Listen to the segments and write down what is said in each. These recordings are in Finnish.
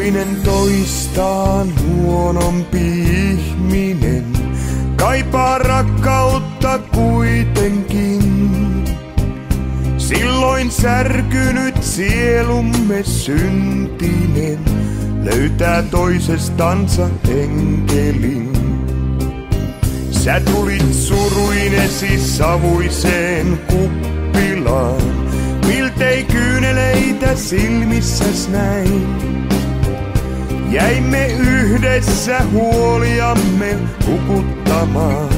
toinen toistaan huonompi ihminen kaipaa rakkautta kuitenkin. Silloin särkynyt sielumme syntinen löytää toisestansa enkelin. Sä tulit suruinesi savuiseen kuppilaan, miltei kyyneleitä silmissäs näin. Jäimme yhdessä huoliamme hukuttamaan,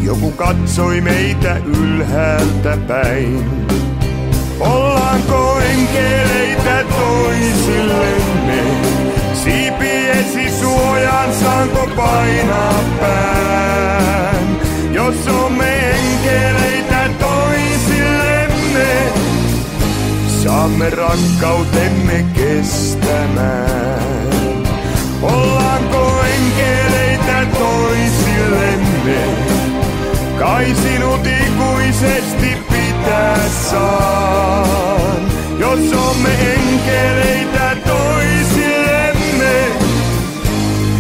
joku katsoi meitä ylhäältä päin. Ollaanko enkeleitä toisillemme? Siipiesi suojaan saanko painaa pään? Jos olemme enkeleitä toisillemme, saamme rakkautemme kestämään. Ollaanko enkeleitä toisillemme? Kai sinut ikuisesti pitää saan. Jos olemme enkeleitä toisillemme,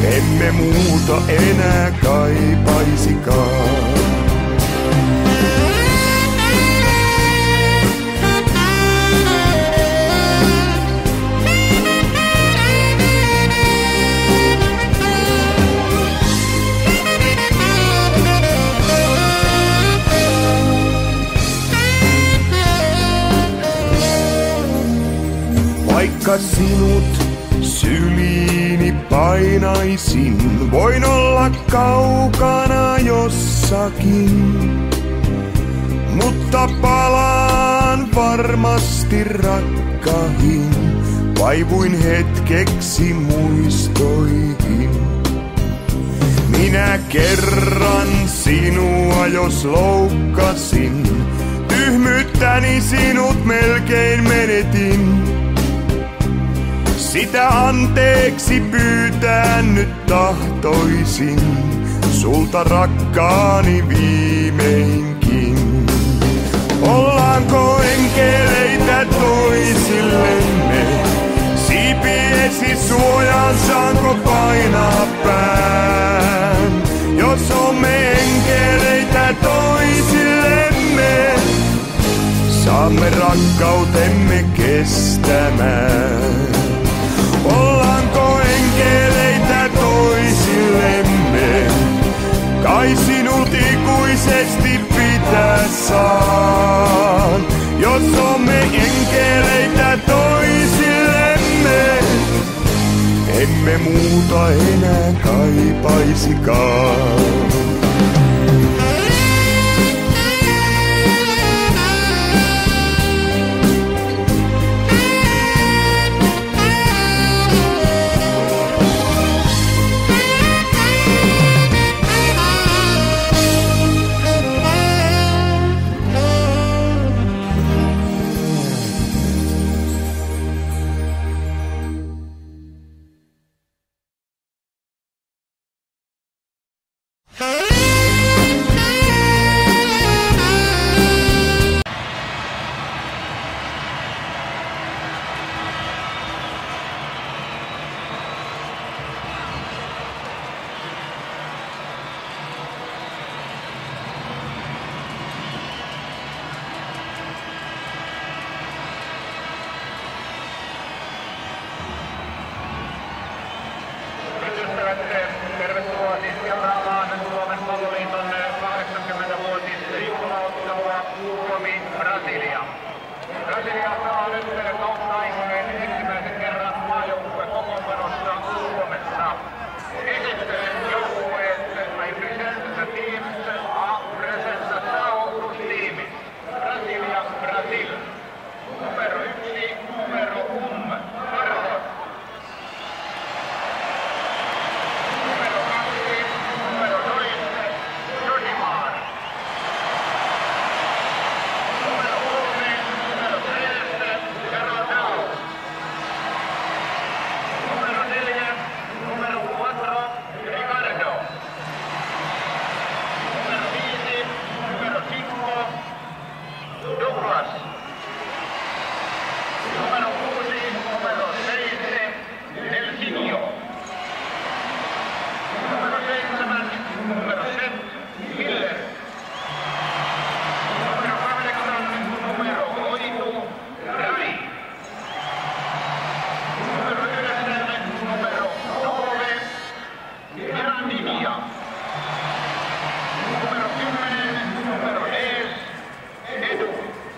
emme muuta enää kaipaisikaan. Vaikka sinut syliini painaisin, voin olla kaukana jossakin. Mutta palaan varmasti rakkahin, vaivuin hetkeksi muistoihin. Minä kerran sinua jos loukkasin, tyhmyyttäni sinut melkein menetin. Sitä anteeksi pyytää nyt tahtoisin, sulta rakkaani viimeinkin. Ollaanko enkeleitä toisillemme? Siipiesi suojaan saanko painaa pään? Jos olemme enkeleitä toisillemme, saamme rakkautemme kestämään. Ollaanko enkeleitä toisillemme? Kai sinut ikuisesti pitää saan. Jos olemme enkeleitä toisillemme, emme muuta enää kaipaisikaan.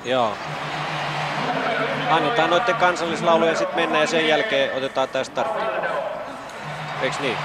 Joo. Annetaan noiden kansallislaulujen sitten mennä ja sen jälkeen otetaan tää startti. Eiks niin?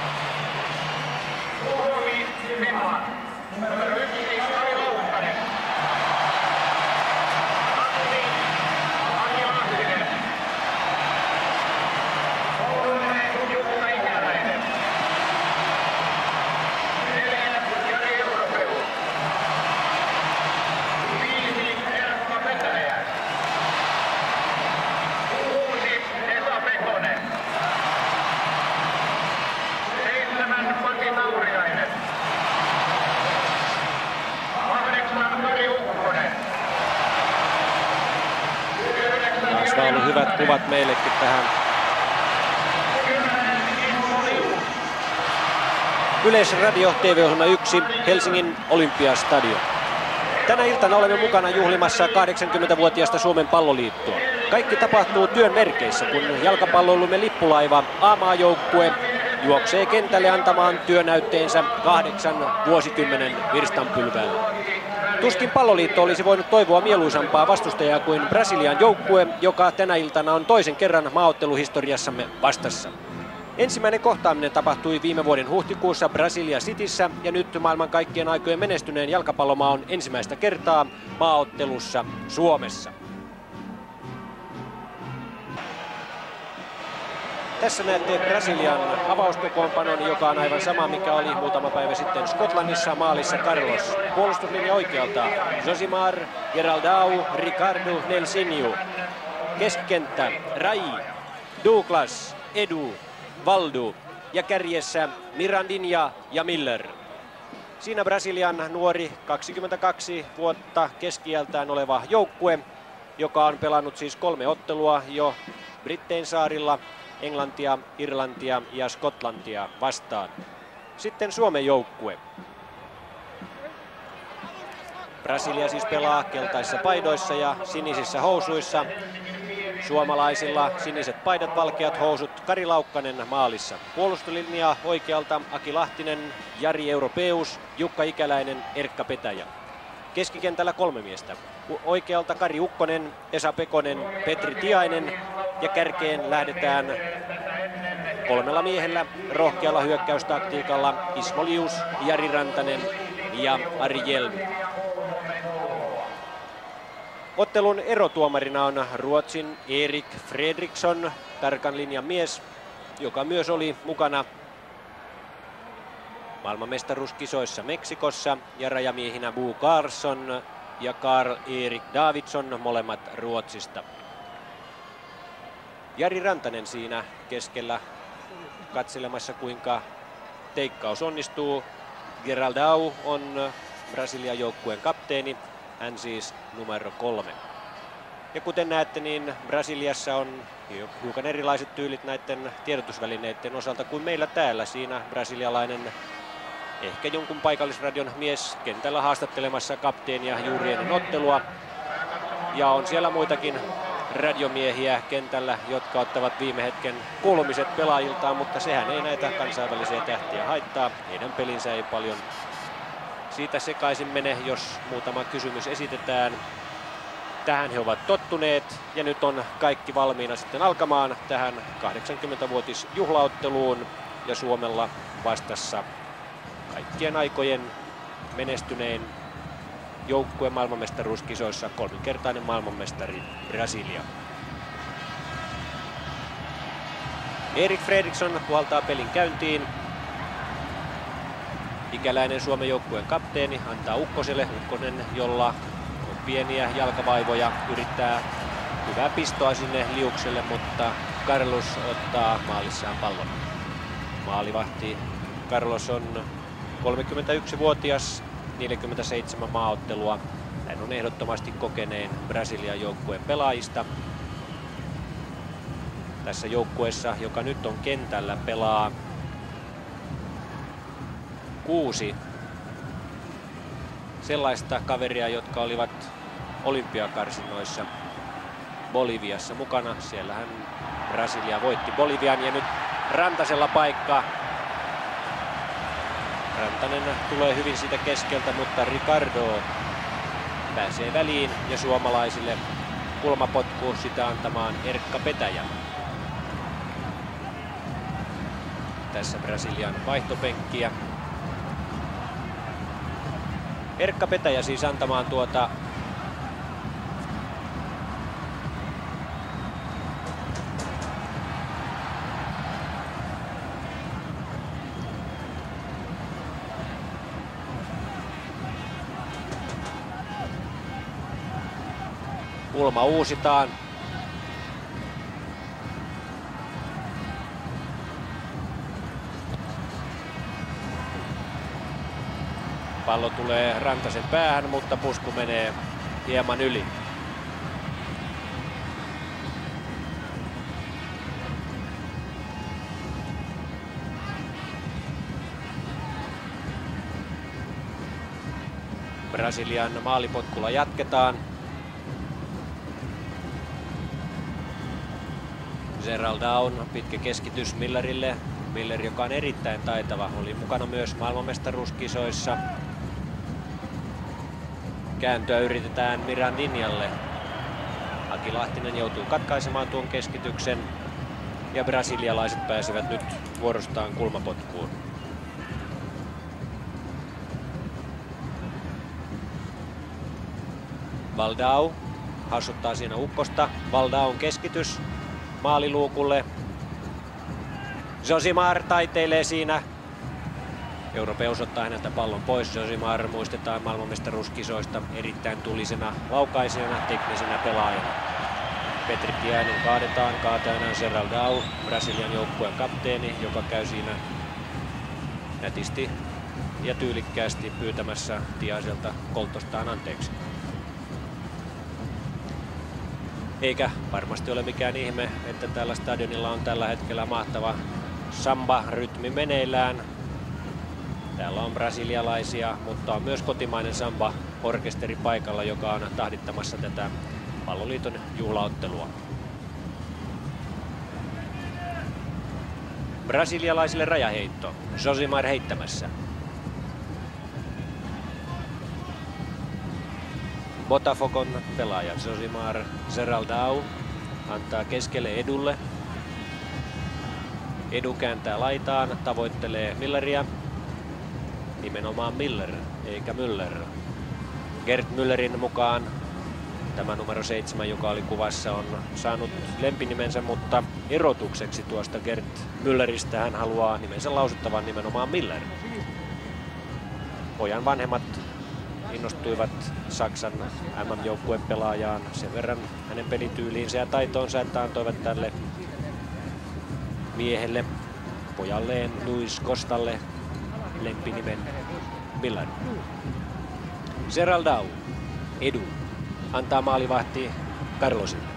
On hyvät kuvat meillekin tähän. Yleisradio TV-ohjelma 1, Helsingin Olympiastadion. Tänä iltana olemme mukana juhlimassa 80-vuotiaasta Suomen palloliittoa. Kaikki tapahtuu työn merkeissä, kun jalkapalloilumme lippulaiva A-maajoukkue juoksee kentälle antamaan työnäytteensä 8 vuosikymmenen virstanpylväällä. Tuskin palloliitto olisi voinut toivoa mieluisampaa vastustajaa kuin Brasilian joukkue, joka tänä iltana on toisen kerran maaotteluhistoriassamme vastassa. Ensimmäinen kohtaaminen tapahtui viime vuoden huhtikuussa Brasilia Cityssä ja nyt maailman kaikkien aikojen menestyneen jalkapallomaa on ensimmäistä kertaa maaottelussa Suomessa. Tässä näette Brasilian avauskokoonpanon, joka on aivan sama, mikä oli muutama päivä sitten Skotlannissa. Maalissa Carlos. Puolustuslinja oikealta Josimar, Geraldão, Ricardo, Nelsinho. Keskikenttä Rai, Douglas, Edu, Valdu ja kärjessä Mirandinha ja Miller. Siinä Brasilian nuori 22 vuotta keski-iältään oleva joukkue, joka on pelannut siis 3 ottelua jo Brittein saarilla. Englantia, Irlantia ja Skotlantia vastaan. Sitten Suomen joukkue. Brasilia siis pelaa keltaisissa paidoissa ja sinisissä housuissa. Suomalaisilla siniset paidat, valkeat housut. Kari Laukkanen maalissa. Puolustuslinja oikealta Aki Lahtinen, Jari Europeus, Jukka Ikäläinen, Erkka Petäjä. Keskikentällä 3 miestä. Oikealta Kari Ukkonen, Esa Pekonen, Petri Tiainen ja kärkeen lähdetään 3 miehellä rohkealla hyökkäystaktiikalla Ismo Lius, Jari Rantanen ja Ari Hjelm. Ottelun erotuomarina on Ruotsin Erik Fredriksson, tarkan linjan mies, joka myös oli mukana maailmanmestaruuskisoissa Meksikossa ja rajamiehinä Bo Carlson ja Karl-Erik Davidsson, molemmat Ruotsista. Jari Rantanen siinä keskellä katselemassa, kuinka teikkaus onnistuu. Geraldão on Brasilian joukkueen kapteeni, hän siis numero 3. Ja kuten näette, niin Brasiliassa on hiukan erilaiset tyylit näiden tiedotusvälineiden osalta kuin meillä täällä. Siinä brasilialainen, ehkä jonkun paikallisradion mies kentällä haastattelemassa kapteenia juuri ennen ottelua. Ja on siellä muitakin radiomiehiä kentällä, jotka ottavat viime hetken kuulumiset pelaajiltaan, mutta sehän ei näitä kansainvälisiä tähtiä haittaa. Heidän pelinsä ei paljon siitä sekaisin mene, jos muutama kysymys esitetään. Tähän he ovat tottuneet ja nyt on kaikki valmiina sitten alkamaan tähän 80-vuotisjuhlaotteluun ja Suomella vastassa kaikkien aikojen menestynein joukkue maailmanmestaruuskisoissa, 3-kertainen maailmanmestari Brasilia. Erik Fredriksson puhaltaa pelin käyntiin. Ikäläinen Suomen joukkueen kapteeni antaa Ukkoselle. Ukkonen, jolla on pieniä jalkavaivoja, yrittää hyvää pistoa sinne Liukselle, mutta Carlos ottaa maalissaan pallon. Maalivahti Carlos on 31-vuotias, 47 maaottelua. Hän on ehdottomasti kokeneen Brasilian joukkueen pelaajista. Tässä joukkueessa, joka nyt on kentällä, pelaa 6 sellaista kaveria, jotka olivat olympiakarsinnoissa Boliviassa mukana. Siellähän Brasilia voitti Bolivian ja nyt Rantasella paikka. Rantanen tulee hyvin siitä keskeltä, mutta Ricardo pääsee väliin ja suomalaisille kulmapotku sitä antamaan Erkka Petäjä. Tässä Brasilian vaihtopenkkiä. Erkka Petäjä siis antamaan tuota kulma uusitaan. Pallo tulee Rantasen päähän, mutta pusku menee hieman yli. Brasilian maalipotkulla jatketaan. Geraldaun pitkä keskitys Millerille. Miller, joka on erittäin taitava, oli mukana myös maailmanmestaruuskisoissa. Kääntöä yritetään Mirandinhalle. Aki Lahtinen joutuu katkaisemaan tuon keskityksen ja brasilialaiset pääsevät nyt vuorostaan kulmapotkuun. Valdau hassuttaa siinä ukkosta. Valdaun keskitys maaliluukulle. Josimar taiteilee siinä. Europeus ottaa häneltä pallon pois. Josimar muistetaan maailmanmestaruuskisoista erittäin tulisena laukaisijana, teknisenä pelaajana. Petri Tiainen kaadetaan. Kaatajana Geraldau, Brasilian joukkueen kapteeni, joka käy siinä nätisti ja tyylikkäästi pyytämässä Tiaiselta koltostaan anteeksi. Eikä varmasti ole mikään ihme, että tällä stadionilla on tällä hetkellä mahtava samba-rytmi meneillään. Täällä on brasilialaisia, mutta on myös kotimainen samba-orkesteri paikalla, joka on tahdittamassa tätä Palloliiton juhlaottelua. Brasilialaisille rajaheitto. Josimar heittämässä. Botafogon pelaaja Josimar Geraldau antaa keskelle Edulle. Edu kääntää laitaan, tavoittelee Milleria. Nimenomaan Miller eikä Müller. Gerd Müllerin mukaan tämä numero 7, joka oli kuvassa, on saanut lempinimensä, mutta erotukseksi tuosta Gerd Mülleristä hän haluaa nimensä lausuttavan nimenomaan Miller. Pojan vanhemmat innostuivat Saksan MM-joukkueen pelaajaan sen verran hänen pelityyliinsä ja taitoonsa, että antoivat tälle miehelle, pojalleen Luis Costalle, lempinimen Miller. Geraldau, Edu, antaa maalivahti Carlosille.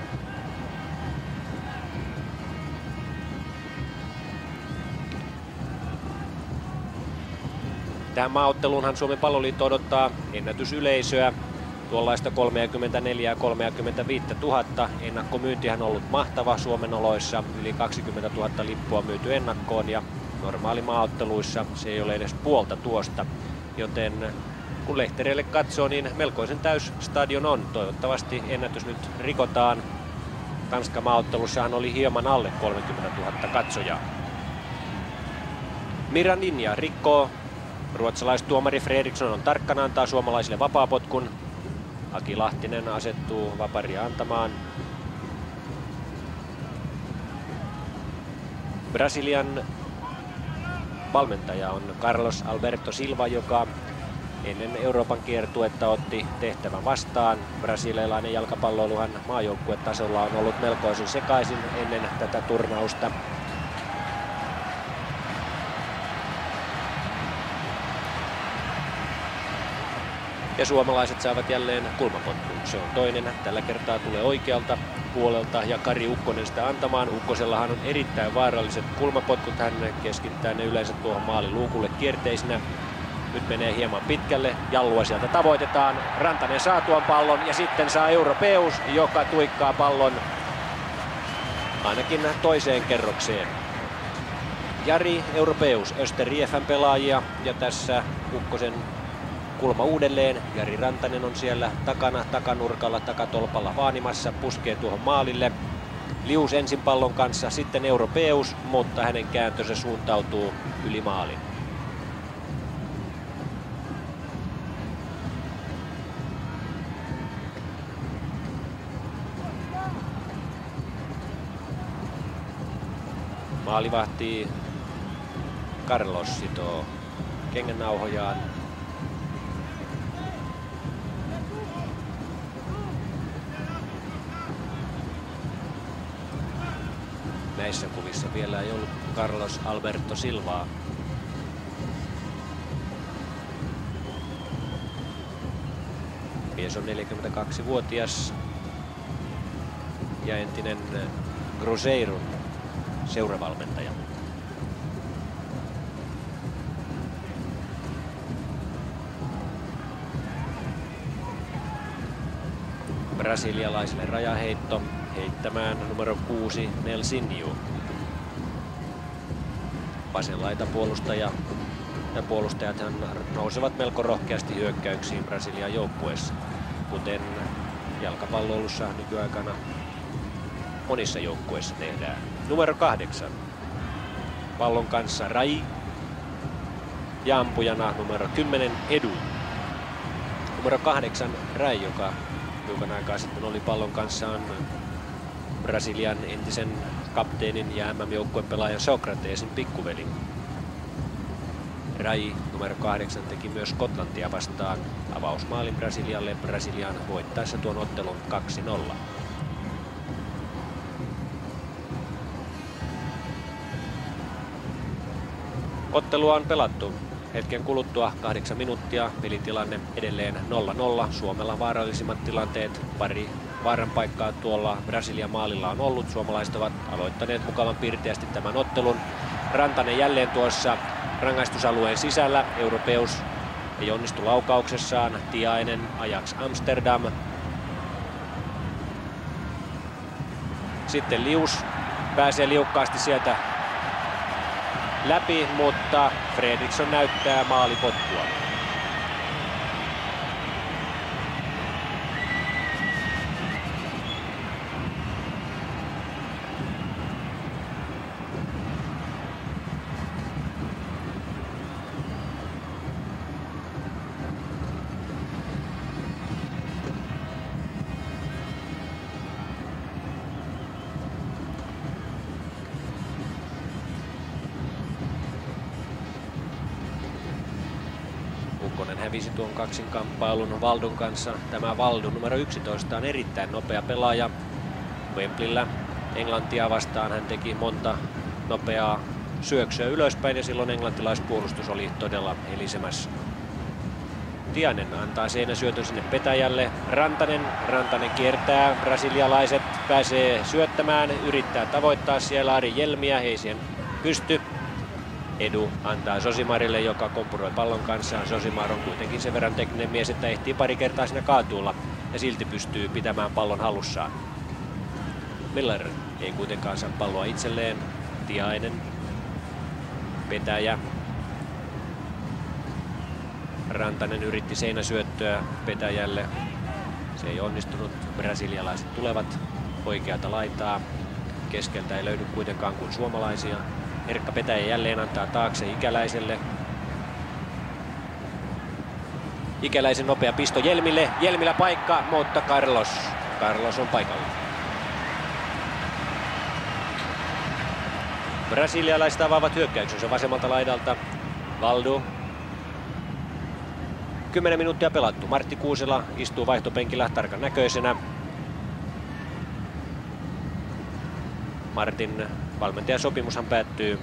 Tähän maaotteluunhan Suomen Palloliitto odottaa ennätysyleisöä. Tuollaista 34 ja 35 000. Ennakkomyyntihän on ollut mahtava Suomen oloissa. Yli 20 000 lippua myyty ennakkoon ja normaali maaotteluissa se ei ole edes puolta tuosta. Joten kun lehtereille katsoo, niin melkoisen täys stadion on. Toivottavasti ennätys nyt rikotaan. Tanskan maaottelussahan oli hieman alle 30 000 katsojaa. Mirandinha rikkoo. Ruotsalaistuomari Fredriksson on tarkkana, antaa suomalaisille vapaapotkun. Aki Lahtinen asettuu vaparia antamaan. Brasilian valmentaja on Carlos Alberto Silva, joka ennen Euroopan kiertuetta otti tehtävän vastaan. Brasilialainen jalkapalloiluhan maajoukkuetasolla on ollut melkoisen sekaisin ennen tätä turnausta. Ja suomalaiset saavat jälleen kulmapotkun. Se on toinen. Tällä kertaa tulee oikealta puolelta ja Kari Ukkonen sitä antamaan. Ukkosellahan on erittäin vaaralliset kulmapotkut. Hän keskittää ne yleensä tuohon maaliluukulle kierteisinä. Nyt menee hieman pitkälle. Jallua sieltä tavoitetaan. Rantanen saa tuon pallon ja sitten saa Europeus, joka tuikkaa pallon ainakin toiseen kerrokseen. Jari Europeus, Öster IF:n pelaajia, ja tässä Ukkosen kulma uudelleen. Jari Rantanen on siellä takana, takanurkalla, takatolpalla vaanimassa, puskee tuohon maalille. Lius ensin pallon kanssa, sitten Europeus, mutta hänen kääntönsä suuntautuu yli maalin. Maalivahti Carlos sitoo kengännauhojaan. Näissä kuvissa vielä ei ollut Carlos Alberto Silvaa. Mies on 42-vuotias ja entinen Cruzeirun seuravalmentaja. Brasilialaiselle rajaheitto. Heittämään numero 6 Nelsinho. Vasen laita puolustaja ja puolustajathan nousevat melko rohkeasti hyökkäyksiin Brasilian joukkueessa, kuten jalkapalloilussa nykyaikana monissa joukkueissa tehdään. Numero 8. Pallon kanssa Rai ja ampujana numero 10 Edu. Numero 8 Rai, joka hiukan aikaa sitten oli pallon kanssaan Brasilian entisen kapteenin ja MM-joukkueen pelaajan Sokratesin pikkuveli. Rai numero 8 teki myös Skotlantia vastaan avausmaalin Brasilialle Brasilian voittaessa tuon ottelun 2-0. Ottelua on pelattu hetken kuluttua 8 minuuttia. Pelitilanne edelleen 0-0. Suomella vaarallisimmat tilanteet. Pari vaaran paikkaa tuolla Brasilian maalilla on ollut. Suomalaiset ovat aloittaneet mukavan pirteästi tämän ottelun. Rantanen jälleen tuossa rangaistusalueen sisällä. Europeus ei onnistu laukauksessaan. Tiainen Ajax Amsterdam. Sitten Lius pääsee liukkaasti sieltä läpi, mutta Fredriksson näyttää maalipotkua. Ukkonen hävisi tuon kaksinkamppailun Valdun kanssa. Tämä Valdu numero 11 on erittäin nopea pelaaja. Wembleyllä Englantia vastaan hän teki monta nopeaa syöksyä ylöspäin ja silloin englantilaispuolustus oli todella helisemässä. Tiainen antaa seinäsyötön sinne Petäjälle. Rantanen kiertää, brasilialaiset pääsee syöttämään, yrittää tavoittaa siellä Ari Jelmiä, ei siihen pysty. Edu antaa Zosimarille, joka kompuroi pallon kanssaan. Zosimar on kuitenkin sen verran tekninen mies, että ehtii pari kertaa siinä kaatuulla ja silti pystyy pitämään pallon hallussaan. Miller ei kuitenkaan saa palloa itselleen. Tiainen, Petäjä. Rantanen yritti seinäsyöttöä Petäjälle. Se ei onnistunut. Brasilialaiset tulevat oikealta laitaa. Keskeltä ei löydy kuitenkaan kuin suomalaisia. Erkka Petäjä jälleen antaa taakse Ikäläiselle. Ikäläisen nopea pisto Jelmille. Jelmillä paikka, mutta Carlos on paikalla. Brasilialaiset avaavat hyökkäyksensä vasemmalta laidalta. Valdu. 10 minuuttia pelattu. Martti Kuusela istuu vaihtopenkillä tarkan näköisenä. Martin valmentajasopimushan päättyy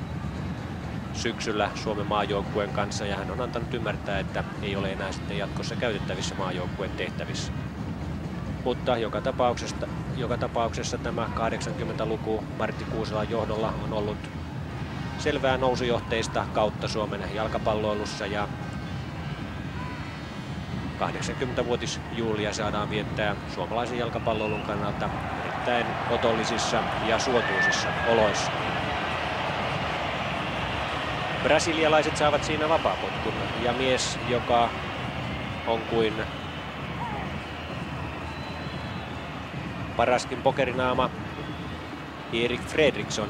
syksyllä Suomen maajoukkueen kanssa ja hän on antanut ymmärtää, että ei ole enää sitten jatkossa käytettävissä maajoukkueen tehtävissä. Mutta joka tapauksessa tämä 80-luku Martti Kuuselan johdolla on ollut selvää nousujohteista kautta Suomen jalkapalloilussa ja 80-vuotisjuhlia saadaan viettää suomalaisen jalkapalloilun kannalta erittäin otollisissa ja suotuisissa oloissa. Brasilialaiset saavat siinä vapaapotkun ja mies, joka on kuin paraskin pokerinaama Erik Fredriksson.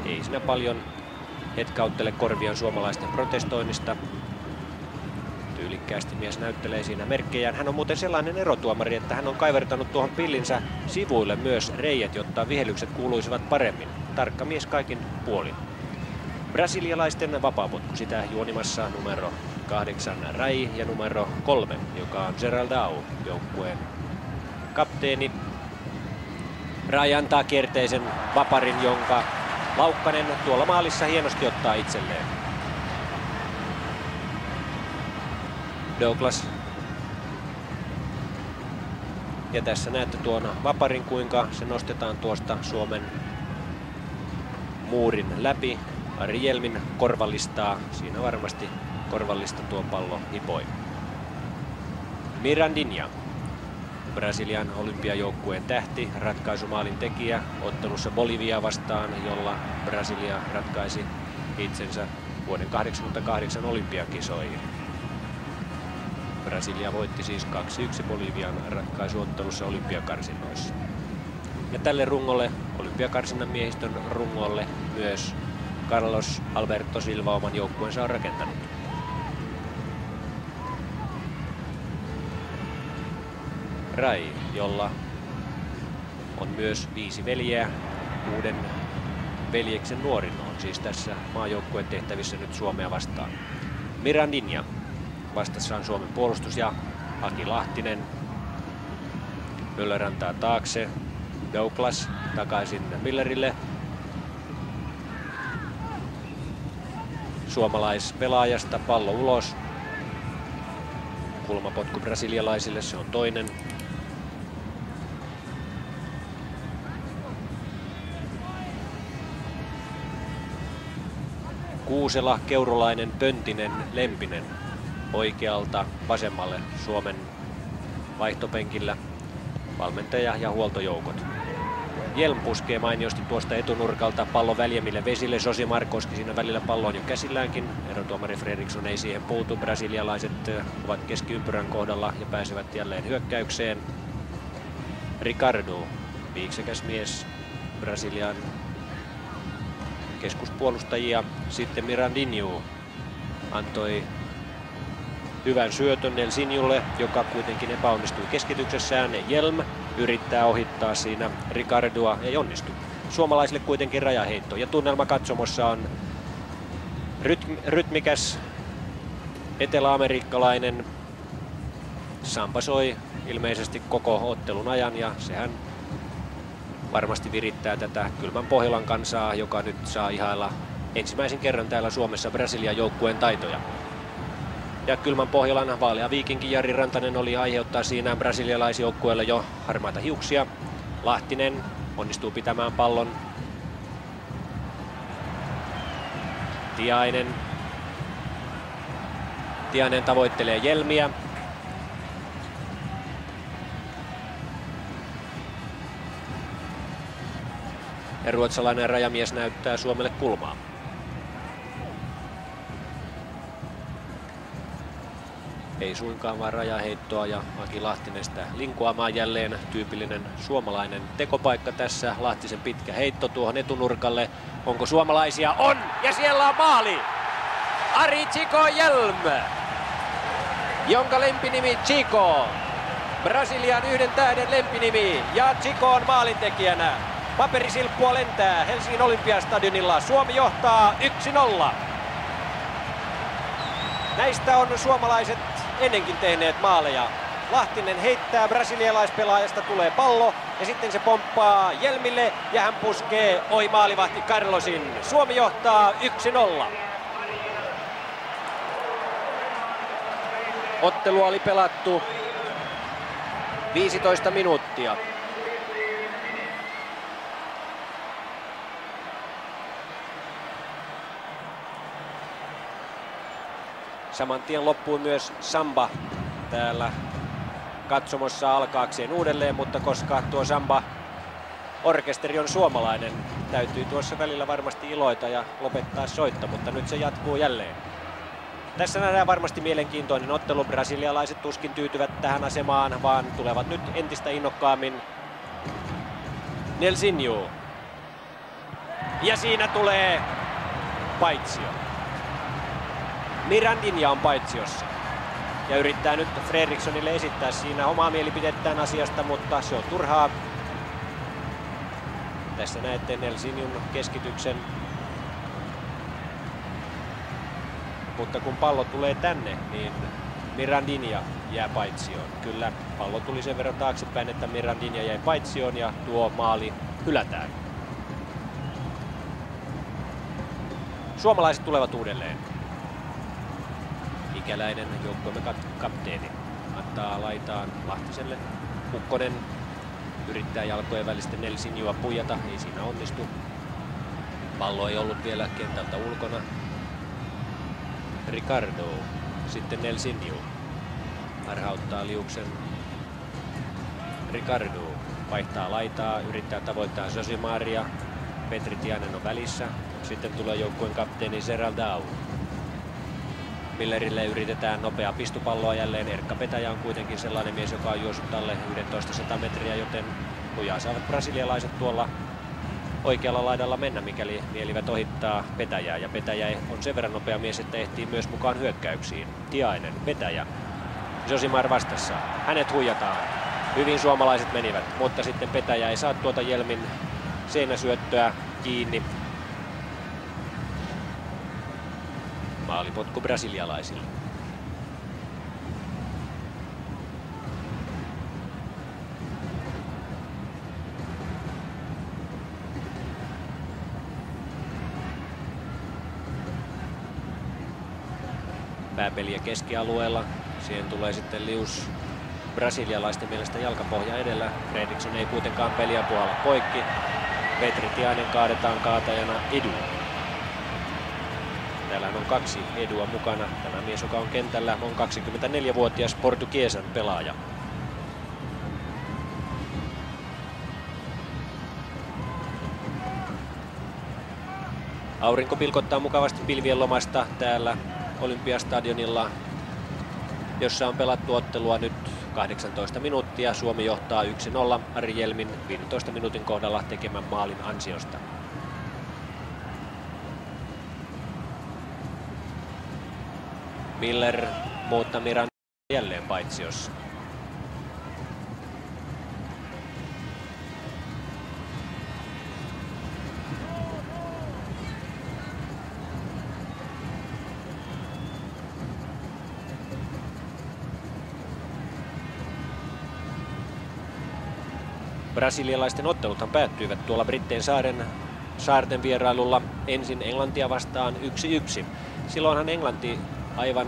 Ei siinä paljon hetkauttele korviaan suomalaisten protestoinnista. Tyylikkäästi mies näyttelee siinä merkkejään. Hän on muuten sellainen erotuomari, että hän on kaivertanut tuohon pillinsä sivuille myös reiät, jotta vihelykset kuuluisivat paremmin. Tarkka mies kaikin puolin. Brasilialaisten vapaapotku, sitä juonimassa numero 8 Rai ja numero 3, joka on Geraldão, joukkueen kapteeni. Rai antaa kierteisen vaparin, jonka Laukkanen tuolla maalissa hienosti ottaa itselleen. Douglas. Ja tässä näette tuon vaparin, kuinka se nostetaan tuosta Suomen muurin läpi. Ari Hjelmin korvallistaa. Siinä varmasti korvallista tuo pallo hipoi. Mirandinha. Brasilian olympiajoukkueen tähti, ratkaisumaalin tekijä ottelussa Bolivia vastaan, jolla Brasilia ratkaisi itsensä vuoden 1988 olympiakisoihin. Brasilia voitti siis 2-1 Bolivian ratkaisuottelussa olympiakarsinnoissa. Ja tälle rungolle, olympiakarsinnan miehistön rungolle, myös Carlos Alberto Silva oman joukkueensa on rakentanut. Rai, jolla on myös 5 veljeä. 6 veljeksen nuorin on siis tässä maajoukkueen tehtävissä nyt Suomea vastaan. Mirandinha. Vastassa on Suomen puolustus ja Aki Lahtinen. Möller antaa taakse. Douglas takaisin Millerille. Suomalaispelaajasta pallo ulos. Kulmapotku brasilialaisille, se on toinen. Kuusela, Keurulainen, Pöntinen, Lempinen oikealta vasemmalle Suomen vaihtopenkillä. Valmentaja ja huoltojoukot. Hjelm puskee mainiosti tuosta etunurkalta pallon väljemmille vesille. Josi Markoski siinä välillä pallo on jo käsilläänkin. Erotuomari Fredriksson ei siihen puutu. Brasilialaiset ovat keskiympyrän kohdalla ja pääsevät jälleen hyökkäykseen. Ricardo, viiksekäs mies, Brasilian keskuspuolustajia. Sitten Mirandinho antoi hyvän syötön Nelsinjulle, joka kuitenkin epäonnistui keskityksessään. Hjelm yrittää ohittaa siinä Ricardoa, ei onnistu. Suomalaisille kuitenkin rajaheitto ja tunnelma katsomossa on rytmikäs eteläamerikkalainen. Samba soi ilmeisesti koko ottelun ajan ja sehän varmasti virittää tätä kylmän Pohjolan kansaa, joka nyt saa ihailla ensimmäisen kerran täällä Suomessa Brasilian joukkueen taitoja. Ja kylmän Pohjolan vaalea viikinki Jari Rantanen oli aiheuttaa siinä brasilialaisjoukkueelle jo harmaita hiuksia. Lahtinen onnistuu pitämään pallon. Tiainen tavoittelee Hjelmiä. Ja ruotsalainen rajamies näyttää Suomelle kulmaa. Ei suinkaan vaan rajaheittoa ja Aki Lahtinen sitä linkuamaan jälleen. Tyypillinen suomalainen tekopaikka tässä. Lahtisen pitkä heitto tuohon etunurkalle. Onko suomalaisia? On! Ja siellä on maali! Ari Chico Hjelm, jonka lempinimi Chico. Brasilian 1 tähden lempinimi ja Chico on maalintekijänä. Paperisilppua lentää Helsingin Olympiastadionilla. Suomi johtaa 1-0. Näistä on suomalaiset ennenkin tehneet maaleja. Lahtinen heittää brasilialaispelaajasta, tulee pallo ja sitten se pomppaa Hjelmille ja hän puskee ohi maalivahti Carlosin. Suomi johtaa 1-0. Ottelu oli pelattu 15 minuuttia. Saman tien loppui myös samba täällä katsomossa alkaakseen uudelleen, mutta koska tuo samba-orkesteri on suomalainen, täytyy tuossa välillä varmasti iloita ja lopettaa soitto, mutta nyt se jatkuu jälleen. Tässä nähdään varmasti mielenkiintoinen ottelu. Brasilialaiset tuskin tyytyvät tähän asemaan, vaan tulevat nyt entistä innokkaammin. Nelsinho. Ja siinä tulee paitsio. Mirandinha on paitsiossa. Ja yrittää nyt Fredrikssonille esittää siinä omaa mielipidettään asiasta, mutta se on turhaa. Tässä näette Nelsinhon keskityksen. Mutta kun pallo tulee tänne, niin Mirandinha jää paitsioon. Kyllä, pallo tuli sen verran taaksepäin, että Mirandinha jäi paitsioon ja tuo maali hylätään. Suomalaiset tulevat uudelleen. Ikäläinen joukkueemme kapteeni antaa laitaan Lahtiselle. Kukkonen yrittää jalkojen välistä Nelsinhoa puijata, ei siinä onnistu. Pallo ei ollut vielä kentältä ulkona. Ricardo, sitten Nelsinho harhauttaa liuksen. Ricardo vaihtaa laitaa, yrittää tavoittaa Josimaria. Petri Tiainen on välissä. Sitten tulee joukkueen kapteeni Geraldau. Millerille yritetään nopeaa pistupalloa jälleen. Erkka Petäjä on kuitenkin sellainen mies, joka on juossut alle 1100 metriä, joten lujaa saavat brasilialaiset tuolla oikealla laidalla mennä, mikäli mielivät ohittaa Petäjää. Ja Petäjä on sen verran nopea mies, että ehtii myös mukaan hyökkäyksiin. Tiainen, Petäjä, Josimar vastassa. Hänet huijataan. Hyvin suomalaiset menivät, mutta sitten Petäjä ei saa tuota Jelmin seinäsyöttöä kiinni. Maalipotku brasilialaisille. Pääpeliä keskialueella. Siihen tulee sitten lius brasilialaisten mielestä jalkapohja edellä. Fredriksson ei kuitenkaan peliä puolella poikki. Petri Tiainen kaadetaan kaatajana Edu. Täällä on 2 Edua mukana. Tämä mies, joka on kentällä, on 24-vuotias Portugiesan pelaaja. Aurinko pilkottaa mukavasti pilvien lomasta täällä Olympiastadionilla, jossa on pelattu ottelua nyt 18 minuuttia. Suomi johtaa 1-0 Ari Jelmin 15 minuutin kohdalla tekemän maalin ansiosta. Miller muuttaa Miranda jälleen paitsiossa. Brasilialaisten otteluthan päättyivät tuolla Brittein saarten vierailulla ensin Englantia vastaan 1-1. Silloinhan Englanti aivan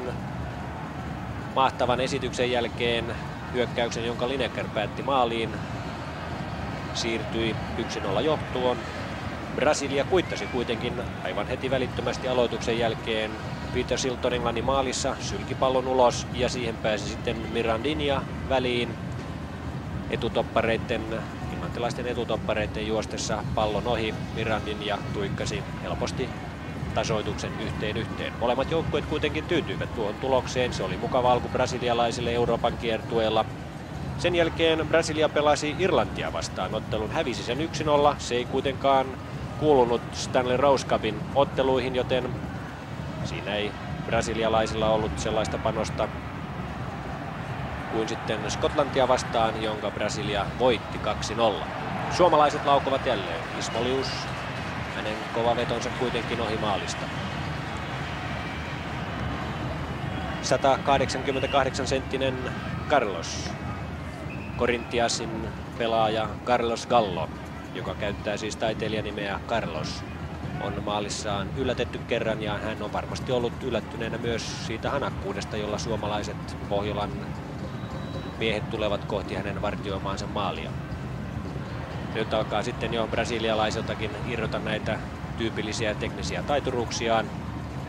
mahtavan esityksen jälkeen hyökkäyksen, jonka Lineker päätti maaliin, siirtyi 1-0 johtoon. Brasilia kuittasi kuitenkin aivan heti välittömästi aloituksen jälkeen. Peter Shilton Englannin maalissa sylki pallon ulos ja siihen pääsi sitten Mirandinha väliin. Englantilaisten etutoppareiden juostessa pallon ohi. Mirandinha tuikkasi helposti tasoituksen 1-1. Molemmat joukkueet kuitenkin tyytyivät tuohon tulokseen. Se oli mukava alku brasilialaisille Euroopan kiertueella. Sen jälkeen Brasilia pelasi Irlantia vastaan. Ottelun hävisi sen 1-0. Se ei kuitenkaan kuulunut Stanley Rose Cupin otteluihin, joten siinä ei brasilialaisilla ollut sellaista panosta kuin sitten Skotlantia vastaan, jonka Brasilia voitti 2-0. Suomalaiset laukovat jälleen. Ismo Lius, hänen kova vetonsa kuitenkin ohi maalista. 188-senttinen Carlos, Corinthiansin pelaaja Carlos Gallo, joka käyttää siis taiteilijanimeä Carlos, on maalissaan yllätetty kerran ja hän on varmasti ollut yllättyneenä myös siitä hanakkuudesta, jolla suomalaiset Pohjolan miehet tulevat kohti hänen vartioimaansa maalia. Nyt alkaa sitten jo brasilialaisiltakin irrota näitä tyypillisiä teknisiä taituruuksiaan,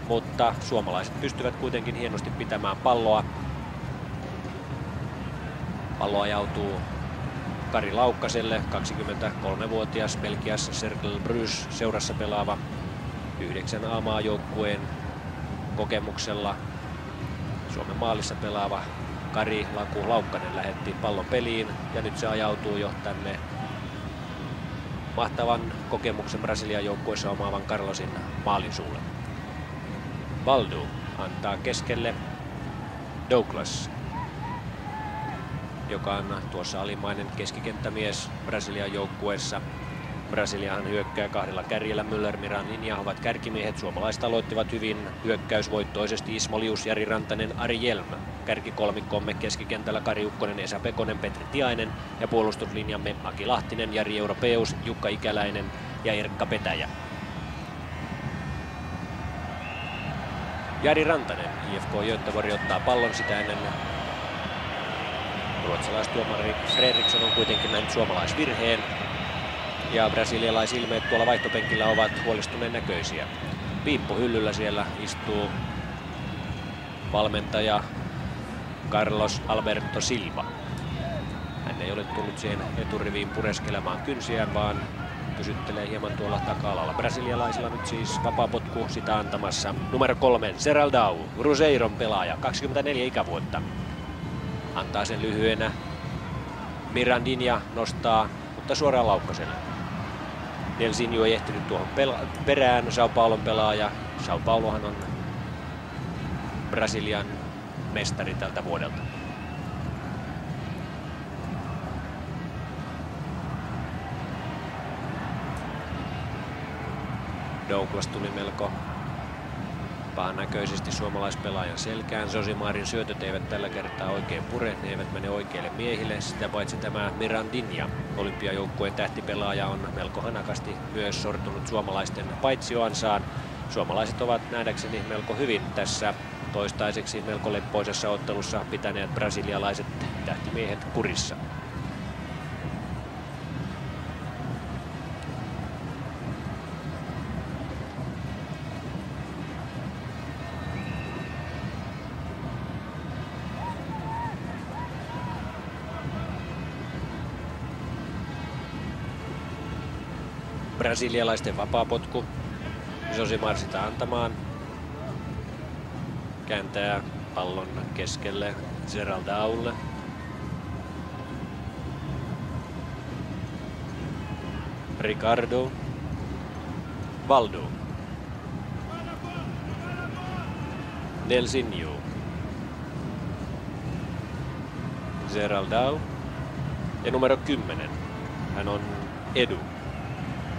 mutta suomalaiset pystyvät kuitenkin hienosti pitämään palloa. Pallo ajautuu Kari Laukkaselle, 23-vuotias Belgiassa Cercle Bruges seurassa pelaava 9 A-maajoukkueen kokemuksella Suomen maalissa pelaava Kari Laku Laukkanen lähetti pallon peliin ja nyt se ajautuu jo tänne mahtavan kokemuksen Brasilian joukkueessa omaavan Carlosin maalin suulle. Valdu antaa keskelle Douglas, joka on tuossa alimmainen keskikenttämies Brasilian joukkueessa. Brasiliahan hyökkää kahdella kärjellä. Müller, Mirandinha ovat kärkimiehet. Suomalaiset aloittivat hyvin hyökkäysvoittoisesti. Ismo Lius, Jari Rantanen, Ari Hjelm. Kärkikolmikkomme keskikentällä Kari Ukkonen, Esa Pekonen, Petri Tiainen ja puolustuslinjamme Aki Lahtinen, Jari Europeus, Jukka Ikäläinen ja Erkka Petäjä. Jari Rantanen, IFK Göteborg ottaa pallon sitä ennen. Ruotsalaistuomari Fredriksson on kuitenkin nähnyt suomalaisvirheen. Ja brasilialaisilmeet tuolla vaihtopenkillä ovat huolestuneen näköisiä. Piippu hyllyllä siellä istuu valmentaja Carlos Alberto Silva. Hän ei ole tullut siihen eturiviin pureskelemaan kynsiään, vaan pysyttelee hieman tuolla taka-alalla. Brasilialaisilla nyt siis vapaapotku sitä antamassa. Numero 3, Zeraldau, Cruzeiron pelaaja, 24 ikävuotta. Antaa sen lyhyenä. Mirandinha nostaa, mutta suoraan Laukkaselle. Nelsinho ei ehtinyt tuohon perään, São Paulon pelaaja. São Paulohan on Brasilian mestari tältä vuodelta. Douglas tuli melko pahannäköisesti suomalaispelaajan selkään. Zosimarin syötöt eivät tällä kertaa oikein pure, ne eivät mene oikeille miehille. Sitä paitsi tämä Mirandinha, olympiajoukkueen tähtipelaaja, on melko hanakasti myös sortunut suomalaisten paitsioansaan. Suomalaiset ovat nähdäkseni melko hyvin tässä toistaiseksi melko leppoisessa ottelussa pitäneet brasilialaiset tähtimiehet kurissa. Brasilialaisten vapaapotku. Josimar sitä antamaan. Kääntää pallon keskelle Zeraldaulle. Ricardo. Valdu. Nelsinho. Zeraldau. Ja numero 10. Hän on Edu.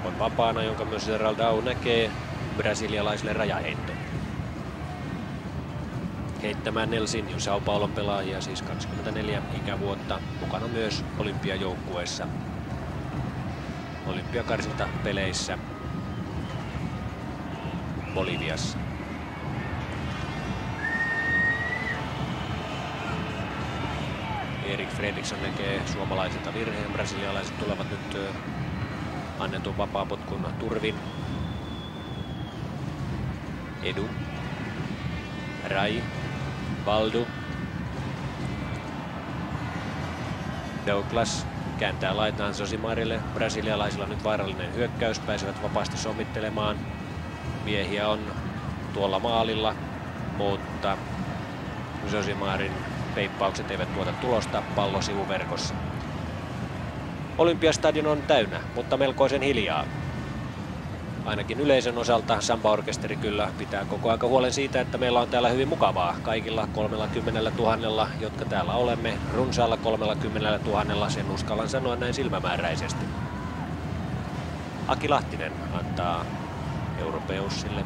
On vapaana, jonka myös Zeraldau näkee. Brasilialaisille rajaheitto. Heittämään Nelsinho, São Paulon pelaajia, siis 24 ikävuotta, mukana myös olympiajoukkueessa. Olympiakarsinta peleissä Boliviassa. Erik Fredriksson näkee suomalaisilta virheen. Brasilialaiset tulevat nyt annetun vapaapotkun turvin. Edu. Rai. Valdu. Douglas kääntää laitaan Zosimarille. Brasilialaisilla nyt vaarallinen hyökkäys. Pääsevät vapaasti sommittelemaan. Miehiä on tuolla maalilla, mutta Zosimarin peippaukset eivät tuota tulosta. Pallo sivuverkossa. Olympiastadion on täynnä, mutta melkoisen hiljaa. Ainakin yleisön osalta Samba-orkesteri kyllä pitää koko aika huolen siitä, että meillä on täällä hyvin mukavaa. Kaikilla 30 000, jotka täällä olemme, runsaalla 30 000, sen uskallan sanoa näin silmämääräisesti. Aki Lahtinen antaa Europeussille.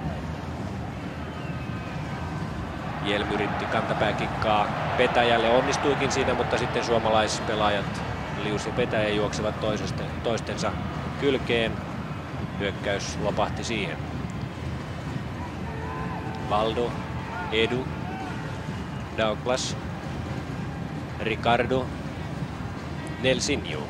Hjelm yritti kantapääkikkaa Petäjälle, onnistuikin siinä, mutta sitten suomalaispelaajat Lius ja Petäjä juoksevat toistensa kylkeen. Hyökkäys lopahti siihen. Valdo, Edu, Douglas, Ricardo, Nelsinho.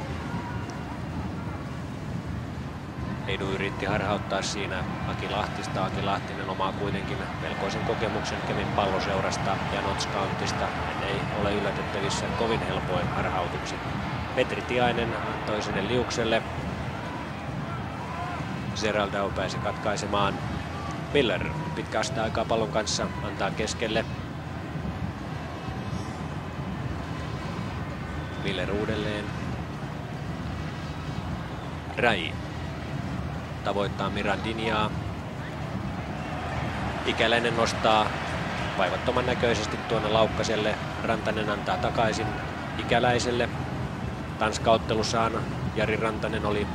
Edu yritti harhauttaa siinä Aki Lahtista. Aki Lahtinen omaa kuitenkin melkoisen kokemuksen Kemin palloseurasta ja Notts Countista. Hän ei ole yllätettävissä kovin helpoin harhautuksin. Petri Tiainen toiselle Liukselle. Zeraldau pääsi katkaisemaan. Miller pitkästä aikaa pallon kanssa antaa keskelle. Miller uudelleen. Rai tavoittaa Mirandiniaa. Ikäläinen nostaa vaivattoman näköisesti tuonne Laukkaselle. Rantanen antaa takaisin Ikäläiselle. Tanskaottelussahan Jari Rantanen oli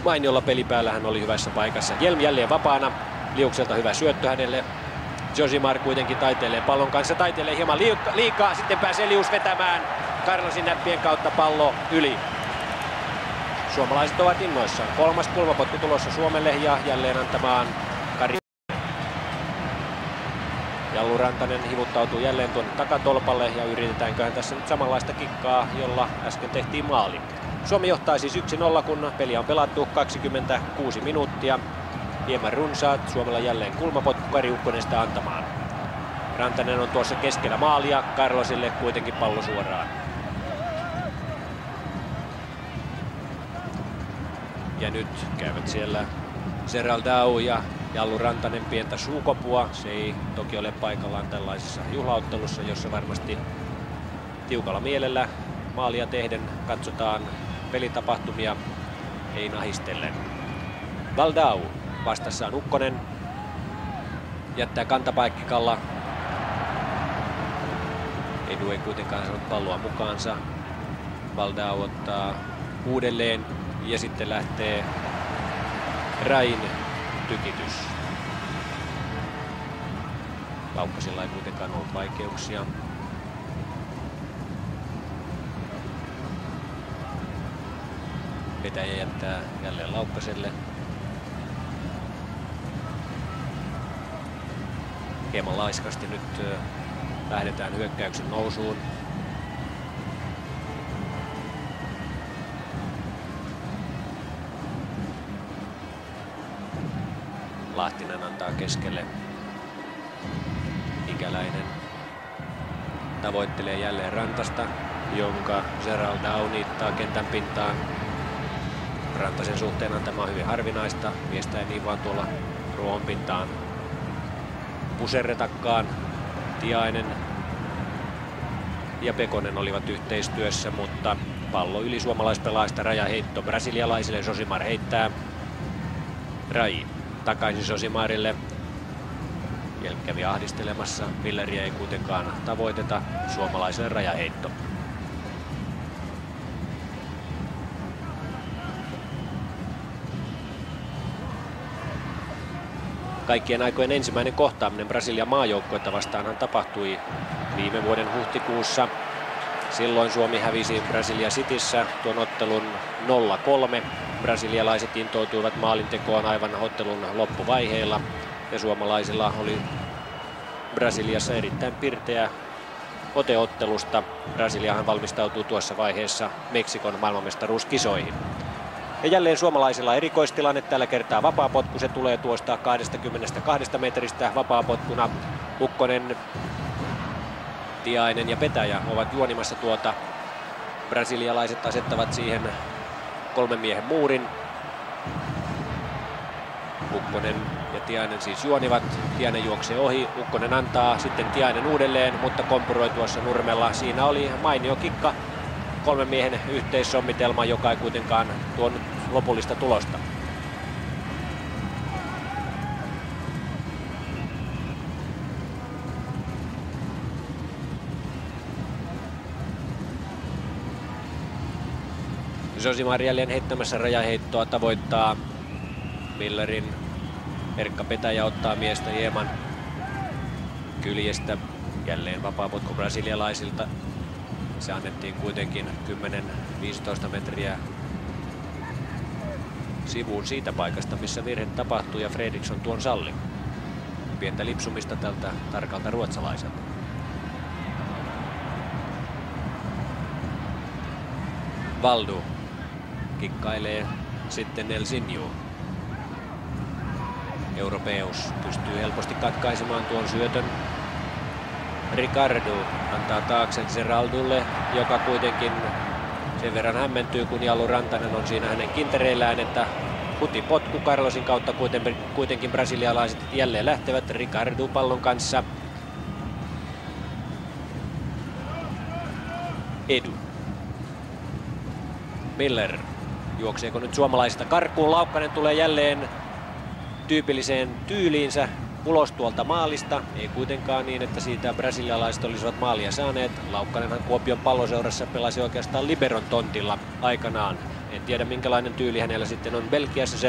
mainiolla pelipäällä, hän oli hyvässä paikassa. Hjelm jälleen vapaana. Liukselta hyvä syöttö hänelle. Josimar kuitenkin taiteilee pallon kanssa, taiteilee hieman liikaa, sitten pääsee Lius vetämään Carlosin näppien kautta pallo yli. Suomalaiset ovat innoissaan. 3. kulmapotku tulossa Suomelle ja jälleen antamaan Kari. Jallu Rantanen hivuttautuu jälleen tuonne takatolpalle ja yritetäänköhän tässä nyt samanlaista kikkaa, jolla äsken tehtiin maali. Suomi johtaa siis 1-0, kun peli on pelattu 26 minuuttia. Hieman runsaat, Suomella jälleen kulmapotku, Kari Ukkonen sitä antamaan. Rantanen on tuossa keskellä maalia, Carlosille kuitenkin pallo suoraan. Ja nyt käyvät siellä Geraldau ja Jallu Rantanen pientä suukopua. Se ei toki ole paikallaan tällaisessa juhlaottelussa, jossa varmasti tiukalla mielellä maalia tehden katsotaan pelitapahtumia, ei nahistellen. Valdau. Vastassa on Ukkonen. Jättää kantapaikkikalla. Edu ei kuitenkaan saanut palloa mukaansa. Valdau ottaa uudelleen ja sitten lähtee Rain tykitys. Laukkasilla ei kuitenkaan ollut vaikeuksia. Vetäjä jättää jälleen Laukkaselle. Hieman laiskasti nyt lähdetään hyökkäyksen nousuun. Lahtinen antaa keskelle. Ikäläinen tavoittelee jälleen Rantasta, jonka Geraldau niittaa kentän pintaan. Rantasen suhteen on tämä hyvin harvinaista. Miestä ei niin vaan tuolla ruohon pintaan puserretakkaan. Tiainen ja Pekonen olivat yhteistyössä, mutta pallo yli suomalaispelaajista, rajaheitto brasilialaisille. Josimar heittää. Rai takaisin Josimarille. Hjelm kävi ahdistelemassa. Milleriä ei kuitenkaan tavoiteta. Suomalaiselle rajaheitto. Kaikkien aikojen ensimmäinen kohtaaminen Brasilian maajoukkuetta vastaanhan tapahtui viime vuoden huhtikuussa. Silloin Suomi hävisi Brasilia Cityssä tuon ottelun 0-3. Brasilialaiset intoutuivat maalintekoon aivan ottelun loppuvaiheilla ja suomalaisilla oli Brasiliassa erittäin pirteä ote ottelusta. Brasiliahan valmistautuu tuossa vaiheessa Meksikon maailmanmestaruuskisoihin. Ja jälleen suomalaisilla erikoistilanne, tällä kertaa vapaapotku, se tulee tuosta 22 metristä vapaapotkuna. Ukkonen, Tiainen ja Petäjä ovat juonimassa tuota. Brasilialaiset asettavat siihen 3 miehen muurin. Ukkonen ja Tiainen siis juonivat. Tiainen juoksee ohi, Ukkonen antaa, sitten Tiainen uudelleen, mutta kompuroi tuossa nurmella. Siinä oli mainio kikka. 3 miehen yhteissommitelma, joka ei kuitenkaan tuonut lopullista tulosta. Josimar jälleen heittämässä rajaheittoa, tavoittaa Millerin. Erkka Petäjä ottaa miestä hieman kyljestä. Jälleen vapaapotku brasilialaisilta. Se annettiin kuitenkin 10-15 metriä sivuun siitä paikasta, missä virhe tapahtui, ja Fredriksson tuon salli. Pientä lipsumista tältä tarkalta ruotsalaiselta. Valdu kikkailee sitten Nelsinju. Europeus pystyy helposti katkaisemaan tuon syötön. Ricardo antaa taakse Geraldulle, joka kuitenkin sen verran hämmentyy, kun Jallu Rantanen on siinä hänen kintereillään, että hutipotku Carlosin kautta kuitenkin brasilialaiset jälleen lähtevät Ricardo pallon kanssa. Edu Miller. Juokseeko nyt suomalaisista karkuun? Laukkanen tulee jälleen tyypilliseen tyyliinsä ulos tuolta maalista. Ei kuitenkaan niin, että siitä brasilialaiset olisivat maalia saaneet. Laukkanenhan Kuopion Palloseurassa pelasi oikeastaan liberon tontilla aikanaan. En tiedä minkälainen tyyli hänellä sitten on Belgiassa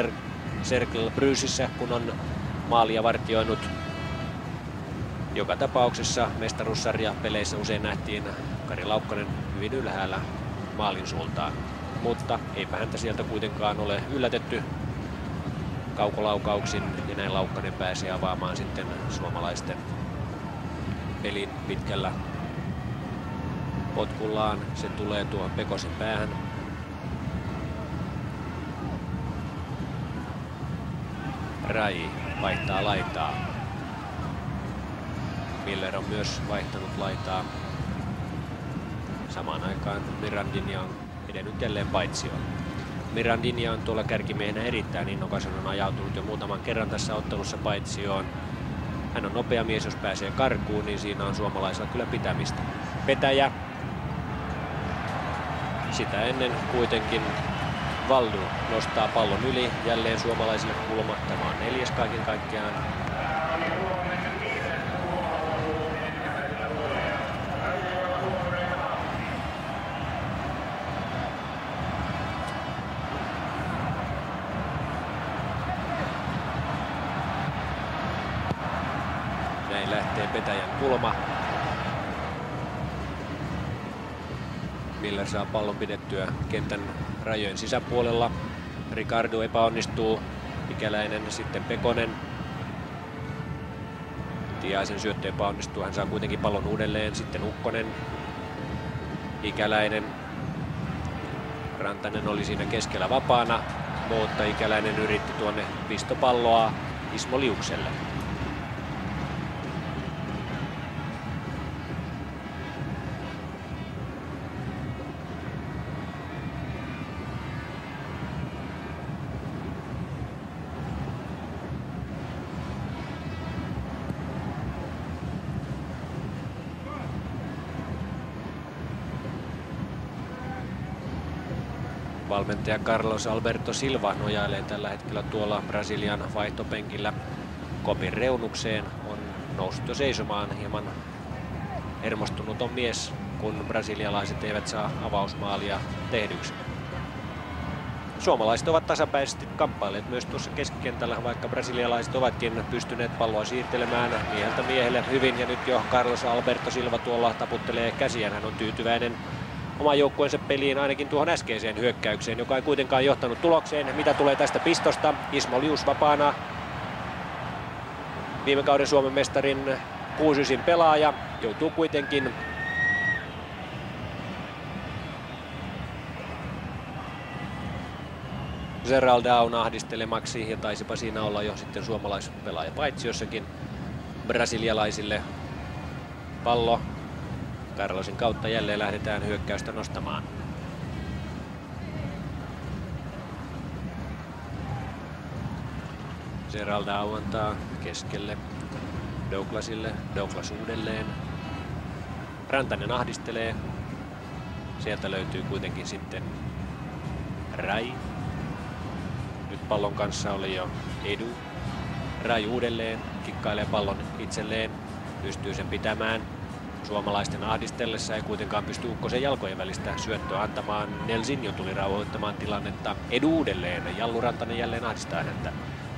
Cercle Brugyssä, kun on maalia vartioinut. Joka tapauksessa mestaruussarja peleissä usein nähtiin Kari Laukkanen hyvin ylhäällä maalin suuntaan. Mutta eipä häntä sieltä kuitenkaan ole yllätetty kaukolaukauksin, ja näin Laukkanen pääsee avaamaan sitten suomalaisten pelin pitkällä potkullaan. Se tulee tuohon Pekosen päähän. Rai vaihtaa laitaa. Miller on myös vaihtanut laitaa. Samaan aikaan Mirandinha on edennyt jälleen paitsioon. Mirandinha on tuolla kärkimiehenä erittäin innokas, hän on ajautunut jo muutaman kerran tässä ottelussa paitsioon. Hän on nopea mies, jos pääsee karkuun, niin siinä on suomalaisilla kyllä pitämistä. Petäjä. Sitä ennen kuitenkin Valdu nostaa pallon yli, jälleen suomalaisille kulma. Tämä on 4. kaiken kaikkiaan. Näin lähtee Petäjän kulma. Miller saa pallon pidettyä kentän rajojen sisäpuolella. Ricardo epäonnistuu. Ikäläinen, sitten Pekonen. Tiaisen syöttö epäonnistuu. Hän saa kuitenkin pallon uudelleen. Sitten Ukkonen. Ikäläinen. Rantanen oli siinä keskellä vapaana, mutta Ikäläinen yritti tuonne pistopalloa Ismo Liukselle. Valmentaja Carlos Alberto Silva nojailee tällä hetkellä tuolla Brasilian vaihtopenkillä kopin reunukseen. On noussut jo seisomaan, hieman hermostunut on mies, kun brasilialaiset eivät saa avausmaalia tehdyksi. Suomalaiset ovat tasapäisesti kamppailleet myös tuossa keskikentällä, vaikka brasilialaiset ovatkin pystyneet palloa siirtelemään mieheltä miehelle hyvin. Ja nyt jo Carlos Alberto Silva tuolla taputtelee käsiään. Hän on tyytyväinen oman joukkueensa peliin, ainakin tuohon äskeiseen hyökkäykseen, joka ei kuitenkaan johtanut tulokseen. Mitä tulee tästä pistosta? Ismo Lius vapaana. Viime kauden Suomen mestarin 6-9 pelaaja joutuu kuitenkin Geraldaun ahdistelemaksi, ja taisipa siinä olla jo sitten suomalaispelaaja paitsiossakin. Brasilialaisille pallo. Carlosin kautta jälleen lähdetään hyökkäystä nostamaan. Geraldau antaa keskelle Douglasille. Douglas uudelleen. Rantanen ahdistelee. Sieltä löytyy kuitenkin sitten Rai. Nyt pallon kanssa oli jo Edu. Rai uudelleen. Kikkailee pallon itselleen. Pystyy sen pitämään. Suomalaisten ahdistellessa ei kuitenkaan pysty Ukkosen jalkojen välistä syöttöä antamaan. Nelsinho tuli rauhoittamaan tilannetta. Edu uudelleen. Jallu Rantanen jälleen ahdistaa häntä.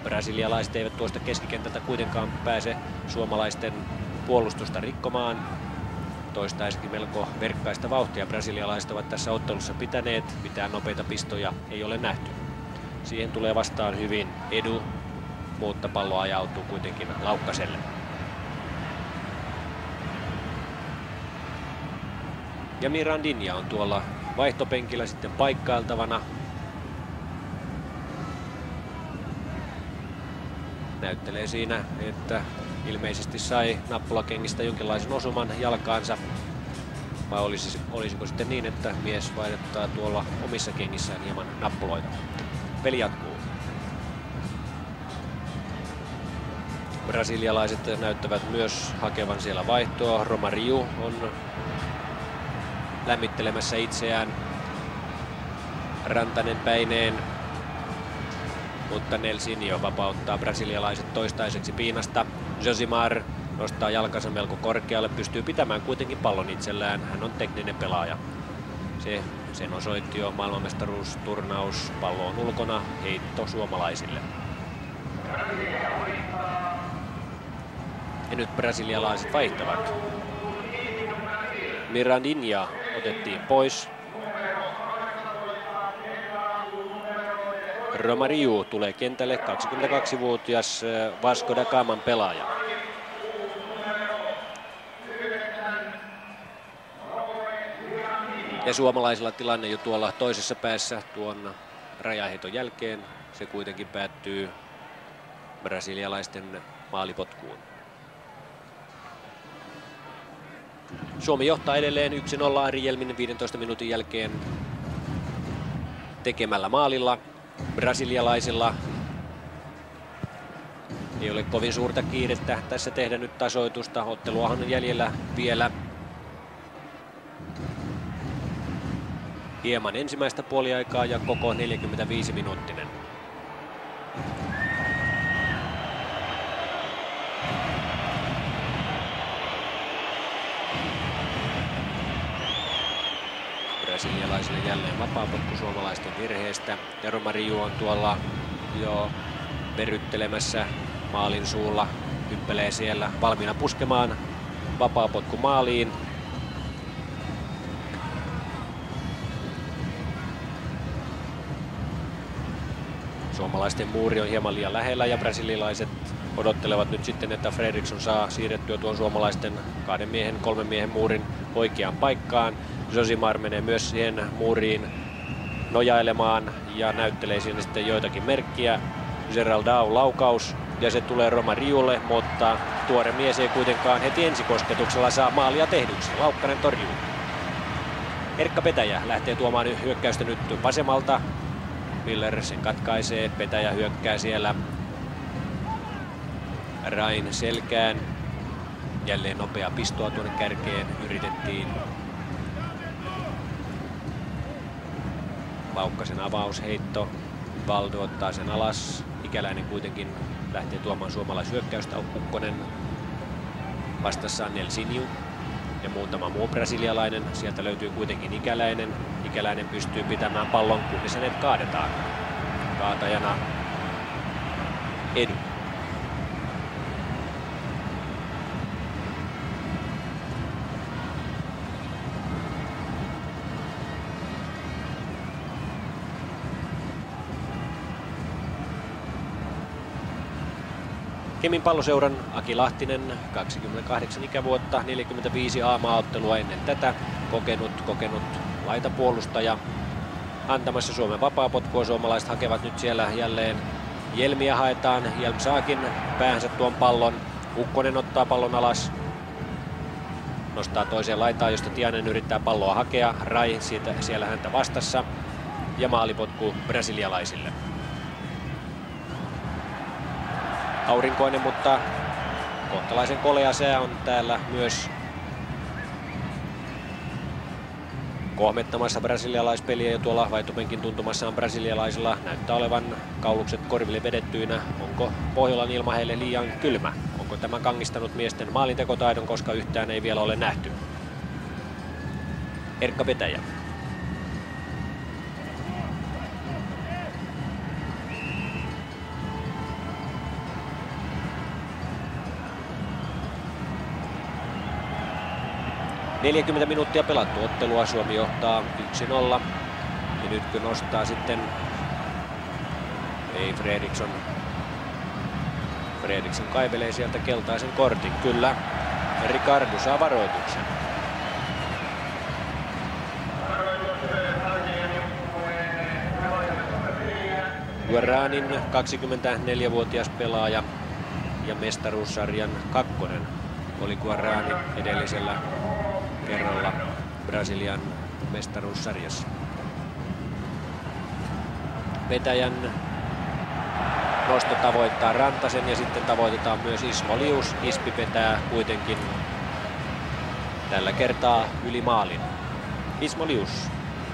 Brasilialaiset eivät tuosta keskikentältä kuitenkaan pääse suomalaisten puolustusta rikkomaan. Toistaiseksi melko verkkaista vauhtia brasilialaiset ovat tässä ottelussa pitäneet. Mitään nopeita pistoja ei ole nähty. Siihen tulee vastaan hyvin Edu, mutta pallo ajautuu kuitenkin Laukkaselle. Ja Mirandinha on tuolla vaihtopenkillä sitten paikkailtavana. Näyttelee siinä, että ilmeisesti sai nappulakengistä jonkinlaisen osuman jalkaansa. Vai olisiko sitten niin, että mies vaihdettaa tuolla omissa kengissään hieman nappuloita. Peli jatkuu. Brasilialaiset näyttävät myös hakevan siellä vaihtoa. Romario on lämmittelemässä itseään. Rantanen päineen, mutta Nelsinho vapauttaa brasilialaiset toistaiseksi piinasta. Josimar nostaa jalkansa melko korkealle, pystyy pitämään kuitenkin pallon itsellään. Hän on tekninen pelaaja. Sen osoitti jo maailmanmestaruusturnaus. Pallo on ulkona, heitto suomalaisille. Ja nyt brasilialaiset vaihtavat. Mirandinha otettiin pois. Romario tulee kentälle, 22-vuotias Vasco da Gaman pelaaja. Ja suomalaisilla tilanne jo tuolla toisessa päässä tuon rajaheiton jälkeen. Se kuitenkin päättyy brasilialaisten maalipotkuun. Suomi johtaa edelleen 1-0 Ari Jelmin 15 minuutin jälkeen tekemällä maalilla. Brasilialaisilla ei ole kovin suurta kiirettä tässä tehdä nyt tasoitusta. Otteluahan on jäljellä vielä hieman ensimmäistä puoliaikaa ja koko 45-minuuttinen. Brasilialaisille jälleen vapaapotku suomalaisten virheestä. Ja Romario on tuolla jo verryttelemässä maalin suulla. Hyppelee siellä valmiina puskemaan vapaapotku maaliin. Suomalaisten muuri on hieman liian lähellä ja brasilialaiset odottelevat nyt sitten, että Fredriksson saa siirrettyä tuon suomalaisten 2 miehen, 3 miehen muurin oikeaan paikkaan. Josimar menee myös siihen muuriin nojailemaan ja näyttelee siinä sitten joitakin merkkiä. Geraldau laukaus ja se tulee Romariolle, mutta tuore mies ei kuitenkaan heti ensikosketuksella saa maalia tehdyksi. Laukkanen torjuu. Erkka Petäjä lähtee tuomaan hyökkäystä nyt vasemmalta. Miller sen katkaisee, Petäjä hyökkää siellä Rain selkään. Jälleen nopea pistoa tuonne kärkeen yritettiin. Laukkasen avausheitto. Valdo ottaa sen alas. Ikäläinen kuitenkin lähtee tuomaan suomalaishyökkäystä. Ukkonen vastassaan Nelsinho ja muutama muu brasilialainen. Sieltä löytyy kuitenkin Ikäläinen. Ikäläinen pystyy pitämään pallon, kunnes hänet kaadetaan. Kaatajana Edu. Kemin Palloseuran Aki Lahtinen, 28 ikävuotta, 45 A-maaottelua ennen tätä, kokenut laitapuolustaja. Antamassa Suomen vapaapotkua, suomalaiset hakevat nyt siellä jälleen Jelmiä haetaan, Jelm saakin päänsä tuon pallon, Ukkonen ottaa pallon alas, nostaa toiseen laitaan, josta Tiainen yrittää palloa hakea, Rai siellä häntä vastassa ja maalipotku brasilialaisille. Aurinkoinen, mutta kohtalaisen kolea sää on täällä myös kohmettamassa brasilialaispeliä ja tuolla vaihtopenkin tuntumassaan brasilialaisilla näyttää olevan kaulukset korville vedettyinä. Onko Pohjolan ilma heille liian kylmä? Onko tämä kangistanut miesten maalintekotaidon, koska yhtään ei vielä ole nähty? Erkka Petäjä. – 40 minuuttia pelattu ottelua, Suomi johtaa 1-0 ja nyt kun nostaa sitten Fredriksson kaivelee sieltä keltaisen kortin, kyllä Ricardo saa varoituksen. Guaranin 24-vuotias pelaaja ja mestaruussarjan kakkonen oli Guarani edellisellä kerralla Brasilian mestaruussarjassa. Petäjän nosto tavoittaa Rantasen ja sitten tavoitetaan myös Ismo Lius. Ispi petää kuitenkin tällä kertaa yli maalin. Ismo Lius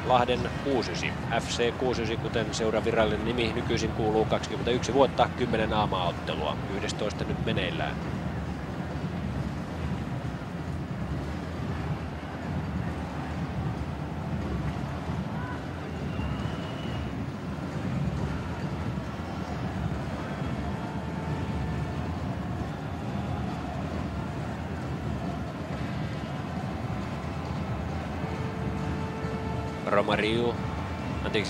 Lahden 69. FC 69, kuten seuran virallinen nimi nykyisin kuuluu, 21 vuotta, 10 A-maaottelua, 11 nyt meneillään.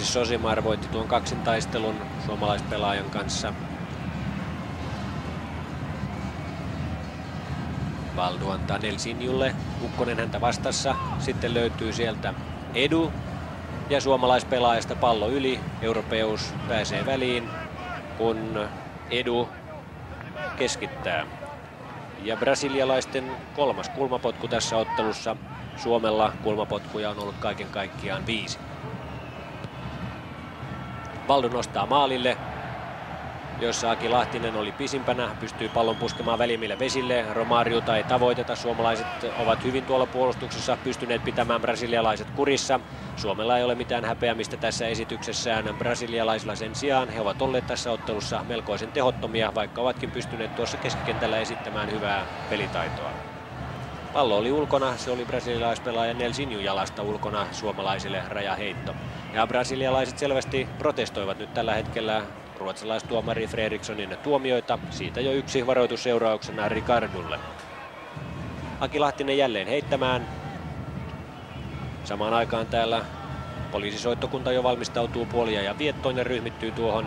Sosimar voitti tuon kaksintaistelun suomalaispelaajan kanssa. Valdu antaa Nelsinjulle, Ukkonen häntä vastassa. Sitten löytyy sieltä Edu ja suomalaispelaajasta pallo yli. Europeus pääsee väliin, kun Edu keskittää. Ja brasilialaisten kolmas kulmapotku tässä ottelussa. Suomella kulmapotkuja on ollut kaiken kaikkiaan 5. Valdu nostaa maalille, jossa Aki Lahtinen oli pisimpänä, pystyy pallon puskemaan välimmille vesille. Romáriota ei tavoiteta, suomalaiset ovat hyvin tuolla puolustuksessa pystyneet pitämään brasilialaiset kurissa. Suomella ei ole mitään häpeämistä tässä esityksessään. Brasilialaisilla sen sijaan he ovat olleet tässä ottelussa melkoisen tehottomia, vaikka ovatkin pystyneet tuossa keskikentällä esittämään hyvää pelitaitoa. Pallo oli ulkona, se oli brasilialaispelaaja Nelsinjun jalasta ulkona, suomalaisille rajaheitto. Ja brasilialaiset selvästi protestoivat nyt tällä hetkellä ruotsalaistuomari Fredrikssonin tuomioita. Siitä jo 1 varoitus seurauksena Ricardulle. Aki Lahtinen jälleen heittämään. Samaan aikaan täällä poliisisoittokunta jo valmistautuu puoliajan viettoon ja ryhmittyy tuohon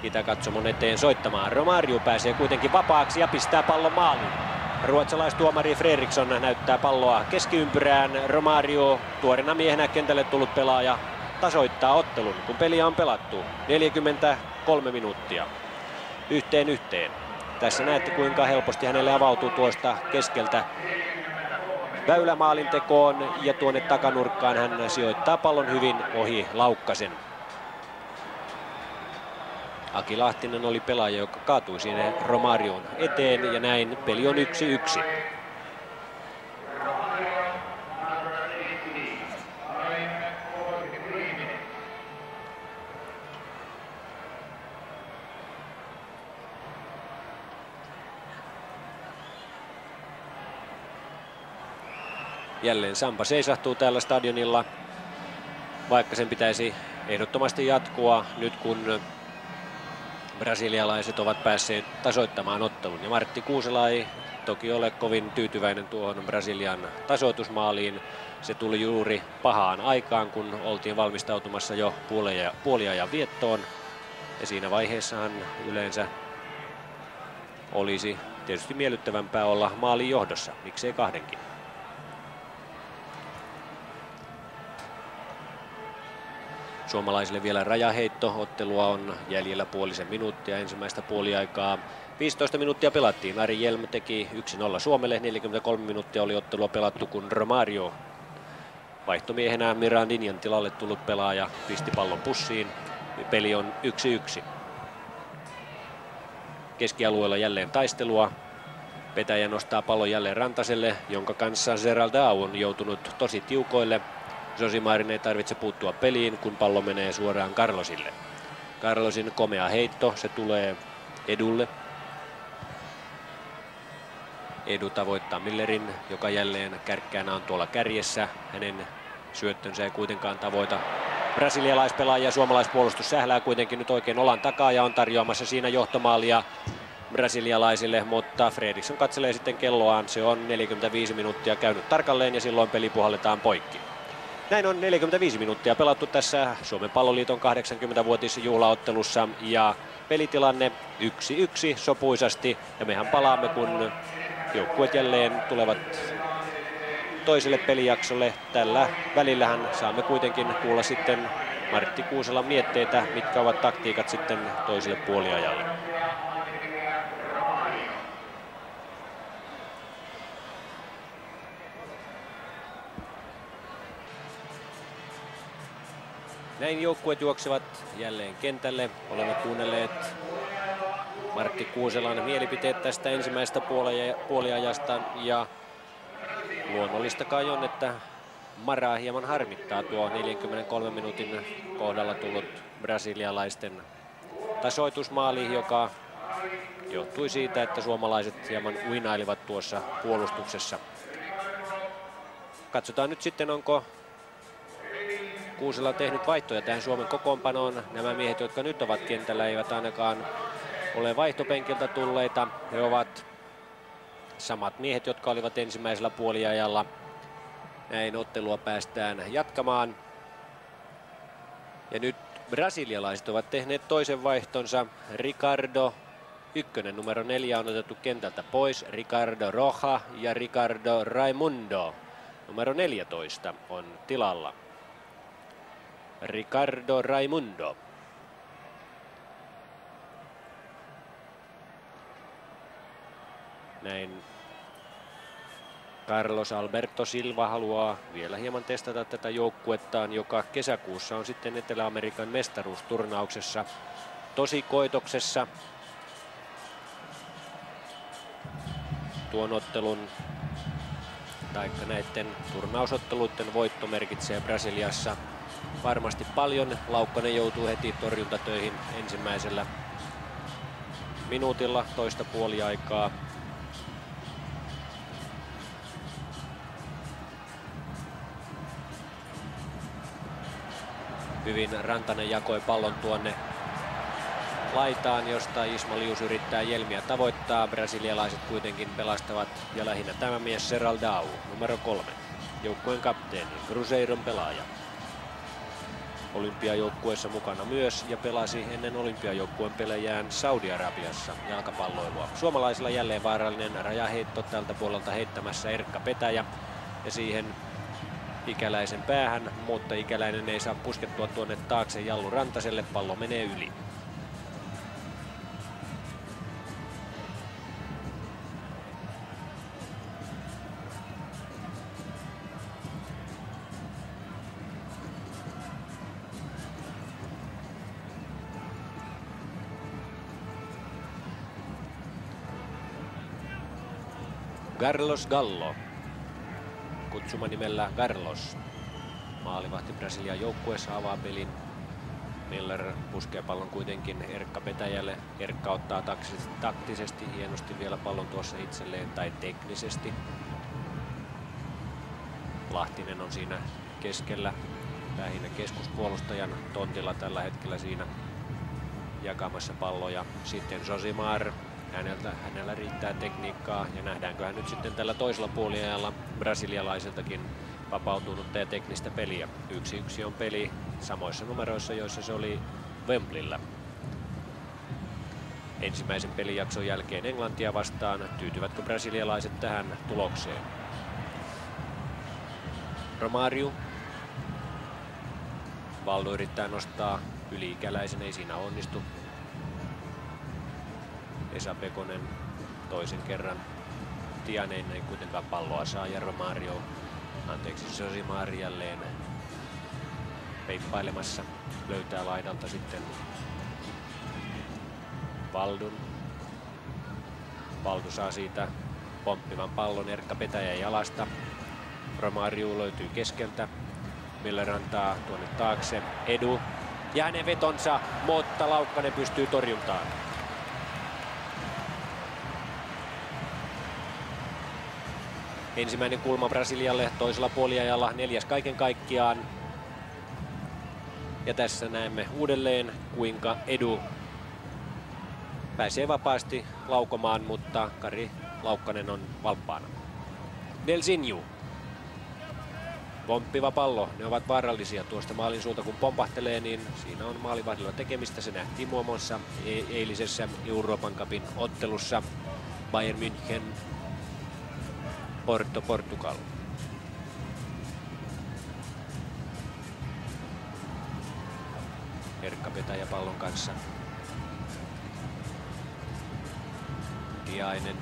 itäkatsomon eteen soittamaan. Romário pääsee kuitenkin vapaaksi ja pistää pallon maaliin. Ruotsalaistuomari Fredriksson näyttää palloa keskiympyrään. Romário, tuorena miehenä kentälle tullut pelaaja, tasoittaa ottelun, kun peliä on pelattu 43 minuuttia. 1-1. Tässä näette, kuinka helposti hänelle avautuu tuosta keskeltä väylä maalintekoon, ja tuonne takanurkkaan hän sijoittaa pallon hyvin ohi Laukkasen. Aki Lahtinen oli pelaaja, joka kaatui sinne Romárion eteen, ja näin peli on 1-1. Jälleen Sampa seisahtuu täällä stadionilla, vaikka sen pitäisi ehdottomasti jatkua nyt, kun brasilialaiset ovat päässeet tasoittamaan ottelun. Ja Martti Kuusela ei toki ole kovin tyytyväinen tuohon Brasilian tasoitusmaaliin. Se tuli juuri pahaan aikaan, kun oltiin valmistautumassa jo puoliajan viettoon. Ja siinä vaiheessahan yleensä olisi tietysti miellyttävämpää olla maalin johdossa, miksei kahdenkin. Suomalaisille vielä rajaheitto. Ottelua on jäljellä puolisen minuuttia ensimmäistä puoliaikaa. 15 minuuttia pelattiin. Ari Hjelm teki 1-0 Suomelle. 43 minuuttia oli ottelua pelattu, kun Romário, vaihtomiehenä Mirandinhan tilalle tullut pelaaja, pisti pallon pussiin. Peli on 1-1. Keskialueella jälleen taistelua. Petäjä nostaa pallon jälleen Rantaselle, jonka kanssa Geraldão on joutunut tosi tiukoille. Sosimarin ei tarvitse puuttua peliin, kun pallo menee suoraan Carlosille. Carlosin komea heitto, se tulee Edulle. Edu tavoittaa Millerin, joka jälleen kärkkäänä on tuolla kärjessä. Hänen syöttönsä ei kuitenkaan tavoita brasilialaispelaajia. Suomalaispuolustus sählää kuitenkin nyt oikein olan takaa ja on tarjoamassa siinä johtomaalia brasilialaisille, mutta Fredriksson katselee sitten kelloaan. Se on 45 minuuttia käynyt tarkalleen ja silloin peli puhalletaan poikki. Näin on 45 minuuttia pelattu tässä Suomen Palloliiton 80-vuotisjuhlaottelussa ja pelitilanne 1-1 sopuisasti. Ja mehän palaamme, kun joukkueet jälleen tulevat toiselle pelijaksolle. Tällä välillähän saamme kuitenkin kuulla sitten Martti Kuuselan mietteitä, mitkä ovat taktiikat sitten toiselle puoliajalle. Näin joukkueet juoksevat jälleen kentälle. Olemme kuunnelleet Martti Kuuselan mielipiteet tästä ensimmäisestä puoliajasta ja luonnollista kai on, että Maraa hieman harmittaa tuo 43 minuutin kohdalla tullut brasilialaisten tasoitusmaali, joka johtui siitä, että suomalaiset hieman uinailivat tuossa puolustuksessa. Katsotaan nyt sitten, onko Kuusela tehnyt vaihtoja tähän Suomen kokoonpanoon. Nämä miehet, jotka nyt ovat kentällä, eivät ainakaan ole vaihtopenkiltä tulleita. He ovat samat miehet, jotka olivat ensimmäisellä puoliajalla. Näin ottelua päästään jatkamaan. Ja nyt brasilialaiset ovat tehneet toisen vaihtonsa. Ricardo Ykkönen numero 4 on otettu kentältä pois. Ricardo Roja ja Ricardo Raimundo numero 14 on tilalla. Ricardo Raimundo. Näin Carlos Alberto Silva haluaa vielä hieman testata tätä joukkuettaan, joka kesäkuussa on sitten Etelä-Amerikan mestaruusturnauksessa tosikoitoksessa. Tuon ottelun taikka näiden turnausotteluiden voitto merkitsee Brasiliassa varmasti paljon. Laukkanen joutuu heti torjuntatöihin ensimmäisellä minuutilla toista puoliaikaa. Hyvin Rantanen jakoi pallon tuonne laitaan, josta Ismailius yrittää Jelmiä tavoittaa. Brasilialaiset kuitenkin pelastavat ja lähinnä tämä mies Seraldao, numero 3, joukkueen kapteeni, Cruzeiron pelaaja. Olympiajoukkueessa mukana myös ja pelasi ennen olympiajoukkueen pelejään Saudi-Arabiassa jalkapalloilua. Suomalaisilla jälleen vaarallinen rajaheitto tältä puolelta heittämässä Erkka Petäjä ja siihen Ikäläisen päähän, mutta Ikäläinen ei saa puskettua tuonne taakse Jallu Rantaselle, pallo menee yli. Carlos Gallo, kutsumanimellä Carlos. Maalivahti Brasilian joukkueessa avaa pelin. Miller puskee pallon kuitenkin Erkka Petäjälle. Erkka ottaa taktisesti hienosti vielä pallon tuossa itselleen tai teknisesti. Lahtinen on siinä keskellä, lähinnä keskuspuolustajan tontilla tällä hetkellä siinä jakamassa palloja. Sitten Josimar. Hänellä riittää tekniikkaa ja nähdäänköhän nyt sitten tällä toisella puoliajalla brasilialaiseltakin vapautunutta ja teknistä peliä. 1-1 on peli samoissa numeroissa, joissa se oli Wembleyllä. Ensimmäisen pelijakson jälkeen Englantia vastaan. Tyytyvätkö brasilialaiset tähän tulokseen? Romario. Valdo yrittää nostaa yli-ikäläisen, ei siinä onnistu. Esa Pekonen toisen kerran. Tianein ei kuitenkaan palloa saa ja Romario, Josimar jälleen peippailemassa, löytää laidalta sitten Valdun. Valdu saa siitä pomppivan pallon Erkka Petäjän jalasta. Romario löytyy keskeltä. Miller antaa tuonne taakse. Edu ja hänen vetonsa, mutta Laukkanen pystyy torjuntaan. Ensimmäinen kulma Brasilialle toisella puoliajalla, 4. kaiken kaikkiaan. Ja tässä näemme uudelleen, kuinka Edu pääsee vapaasti laukomaan, mutta Kari Laukkanen on valppaana. Delzinho. Pomppiva pallo, ne ovat vaarallisia tuosta maalin suulta, kun pompahtelee, niin siinä on maalivahdilla tekemistä. Se nähtiin muun muassa eilisessä Euroopan cupin ottelussa Bayern München Portugal. Erkka Petäjä pallon kanssa. Tiainen.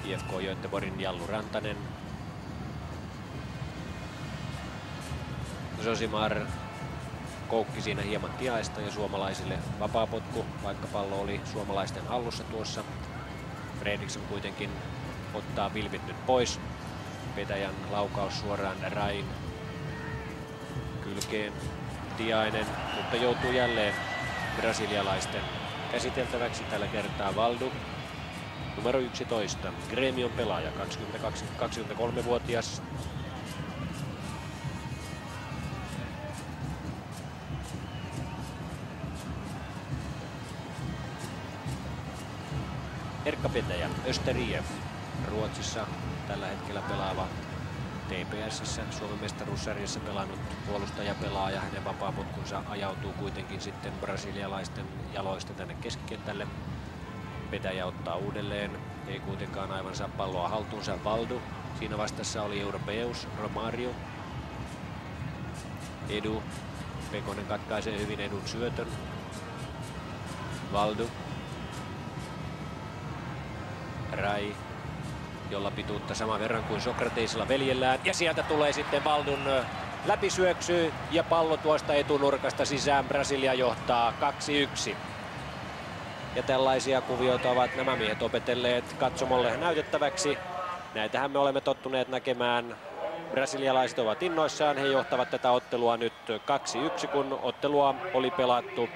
IFK Göteborgin Jallu Rantanen. Josimar koukki siinä hieman Tiaista ja suomalaisille vapaapotku, vaikka pallo oli suomalaisten hallussa tuossa. Fredriksson kuitenkin ottaa vilpit nyt pois. Petäjän laukaus suoraan Rain kylkeen. Tiainen, mutta joutuu jälleen brasilialaisten käsiteltäväksi. Tällä kertaa Valdu, numero 11, Gremion pelaaja, 23-vuotias. Erkka Petäjä, Österiev, Ruotsissa tällä hetkellä pelaava, TPS:ssä Suomen mestaruussarjassa pelannut puolustajapelaaja. Hänen vapaapotkunsa ajautuu kuitenkin sitten brasilialaisten jaloista tänne keskikentälle. Petäjä ottaa uudelleen, ei kuitenkaan aivan saa palloa haltuunsa. Valdu, siinä vastassa oli Europeus, Romario. Edu, Pekonen katkaisee hyvin Edun syötön. Valdu. Rai, jolla pituutta saman verran kuin Sokratesilla veljellään. Ja sieltä tulee sitten Valdun läpisyöksy ja pallo tuosta etunurkasta sisään. Brasilia johtaa 2-1. Ja tällaisia kuvioita ovat nämä miehet opetelleet katsomolle näytettäväksi. Näitähän me olemme tottuneet näkemään. Brasilialaiset ovat innoissaan. He johtavat tätä ottelua nyt 2-1, kun ottelua oli pelattu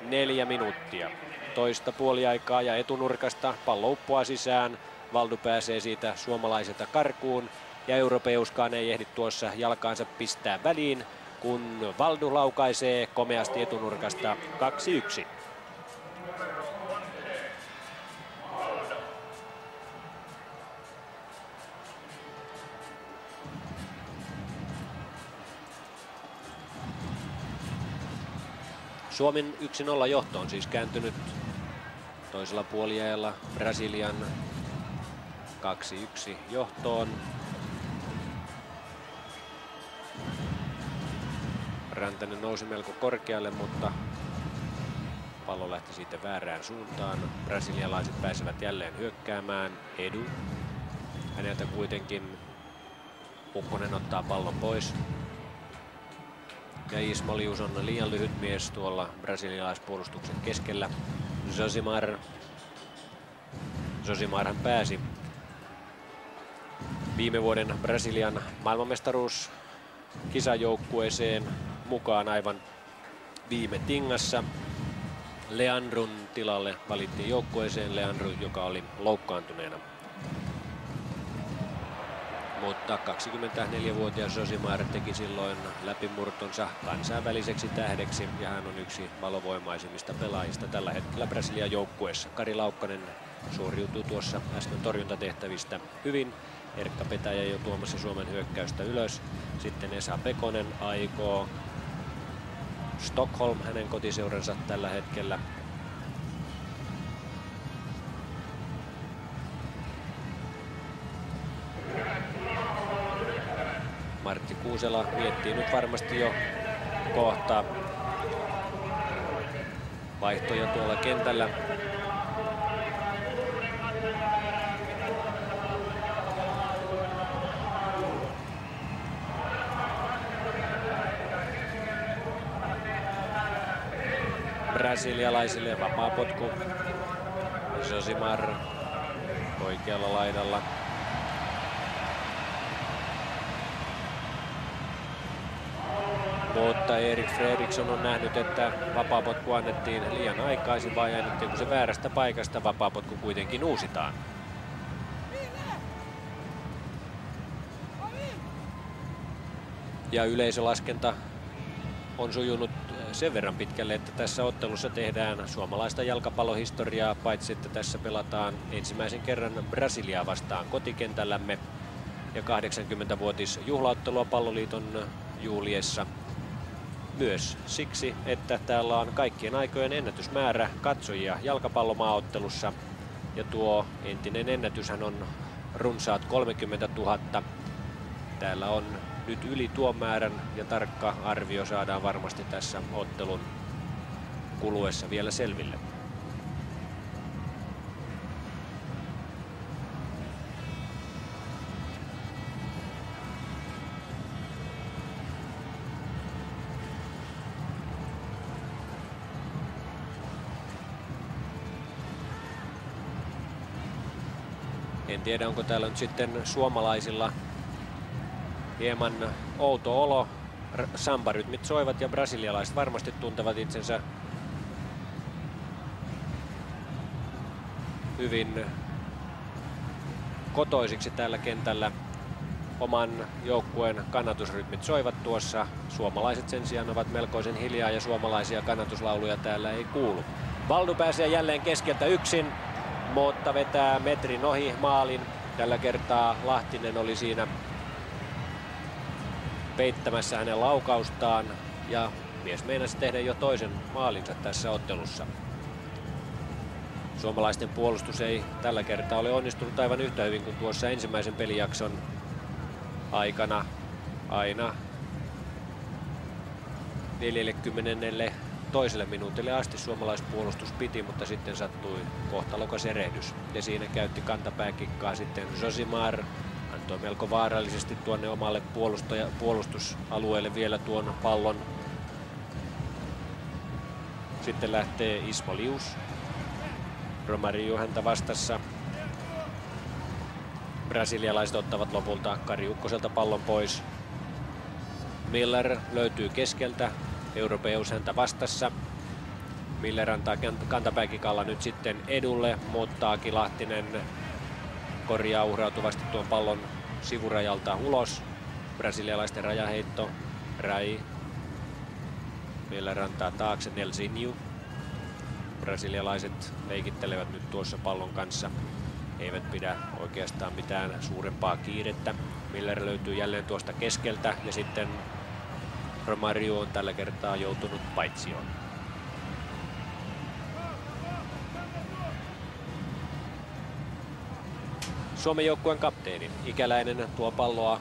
4 minuuttia. Toista puoliaikaa ja etunurkasta pallo uppoaa sisään. Valdu pääsee siitä suomalaiselta karkuun ja Europeuskaan ei ehdi tuossa jalkaansa pistää väliin, kun Valdu laukaisee komeasti etunurkasta 2-1. Suomen 1-0 johto on siis kääntynyt toisella puoliajalla Brasilian 2-1 johtoon. Rantanen nousi melko korkealle, mutta pallo lähti siitä väärään suuntaan. Brasilialaiset pääsevät jälleen hyökkäämään. Edu. Häneltä kuitenkin Pukkonen ottaa pallon pois. Ja Ismolius on liian lyhyt mies tuolla brasilialaispuolustuksen keskellä. Josimarhan pääsi viime vuoden Brasilian maailmanmestaruuskisajoukkueeseen mukaan aivan viime tingassa. Leandrun tilalle valittiin joukkueeseen Leandro, joka oli loukkaantuneena. Mutta 24-vuotias Josimar teki silloin läpimurtonsa kansainväliseksi tähdeksi ja hän on yksi valovoimaisimmista pelaajista tällä hetkellä Brasilian joukkueessa. Kari Laukkanen suoriutuu tuossa äsken torjuntatehtävistä hyvin. Erkka Petäjä jo tuomassa Suomen hyökkäystä ylös. Sitten Esa Pekonen aikoo. Stockholm hänen kotiseuransa tällä hetkellä. Martti Kuusela miettii nyt varmasti jo kohta vaihtoja tuolla kentällä. Brasilialaisille vapaapotku. Josimar oikealla laidalla. Mutta Erik Fredriksson on nähnyt, että vapaapotku annettiin liian aikaisin, vai annettiinko se väärästä paikasta. Vapaapotku kuitenkin uusitaan. Ja yleisölaskenta on sujunut sen verran pitkälle, että tässä ottelussa tehdään suomalaista jalkapallohistoriaa, paitsi että tässä pelataan ensimmäisen kerran Brasiliaa vastaan kotikentällämme ja 80-vuotis juhlaottelua Palloliiton juhliessa. Myös siksi, että täällä on kaikkien aikojen ennätysmäärä katsojia jalkapallomaaottelussa ja tuo entinen ennätyshän on runsaat 30 000. Täällä on nyt yli tuon määrän ja tarkka arvio saadaan varmasti tässä ottelun kuluessa vielä selville. En tiedä, onko täällä nyt sitten suomalaisilla Hieman outo olo. Sambarytmit soivat ja brasilialaiset varmasti tuntevat itsensä hyvin kotoisiksi tällä kentällä. Oman joukkueen kannatusrytmit soivat tuossa. Suomalaiset sen sijaan ovat melkoisen hiljaa ja suomalaisia kannatuslauluja täällä ei kuulu. Valdu pääsee jälleen keskeltä yksin, mutta vetää metrin ohi maalin. Tällä kertaa Lahtinen oli siinä peittämässä hänen laukaustaan ja mies meinasi tehdä jo toisen maalinsa tässä ottelussa. Suomalaisten puolustus ei tällä kertaa ole onnistunut aivan yhtä hyvin kuin tuossa ensimmäisen pelijakson aikana. Aina 42. minuutille asti suomalaispuolustus piti, mutta sitten sattui kohtalokas erehdys. Ja siinä käytti kantapääkikkaa sitten Josimar. Antoi melko vaarallisesti tuonne omalle puolustusalueelle vielä tuon pallon. Sitten lähtee Ismo Lius. Romario häntä vastassa. Brasilialaiset ottavat lopulta Kari Ukkoselta pallon pois. Miller löytyy keskeltä. Europeus häntä vastassa. Miller antaa kantapääkikalla nyt sitten edulle, mutta Aki Lahtinen korjaa uhrautuvasti tuon pallon sivurajalta ulos. Brasilialaisten rajaheitto. Rai. Miller antaa taakse Nelsinho. Brasilialaiset leikittelevät nyt tuossa pallon kanssa. Eivät pidä oikeastaan mitään suurempaa kiirettä. Miller löytyy jälleen tuosta keskeltä ja sitten Romario on tällä kertaa joutunut paitsioon. Suomen joukkueen kapteeni Ikäläinen tuo palloa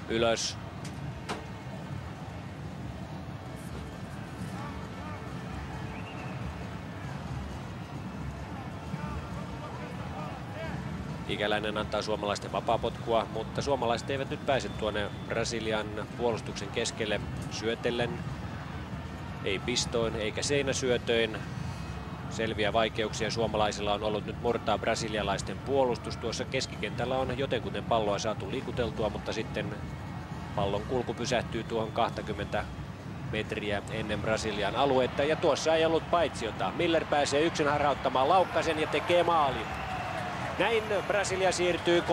ylös. Ikäläinen antaa suomalaisten vapaapotkua, mutta suomalaiset eivät nyt pääse tuonne Brasilian puolustuksen keskelle syötellen. Ei pistoin eikä seinäsyötöin. Selviä vaikeuksia suomalaisilla on ollut nyt murtaa brasilialaisten puolustus. Tuossa keskikentällä on jotenkuten palloa saatu liikuteltua, mutta sitten pallon kulku pysähtyy tuohon 20 metriä ennen Brasilian aluetta. Ja tuossa ei ollut paitsiota. Miller pääsee yksin harauttamaan Laukkasen ja tekee maalin. Näin Brasilia siirtyy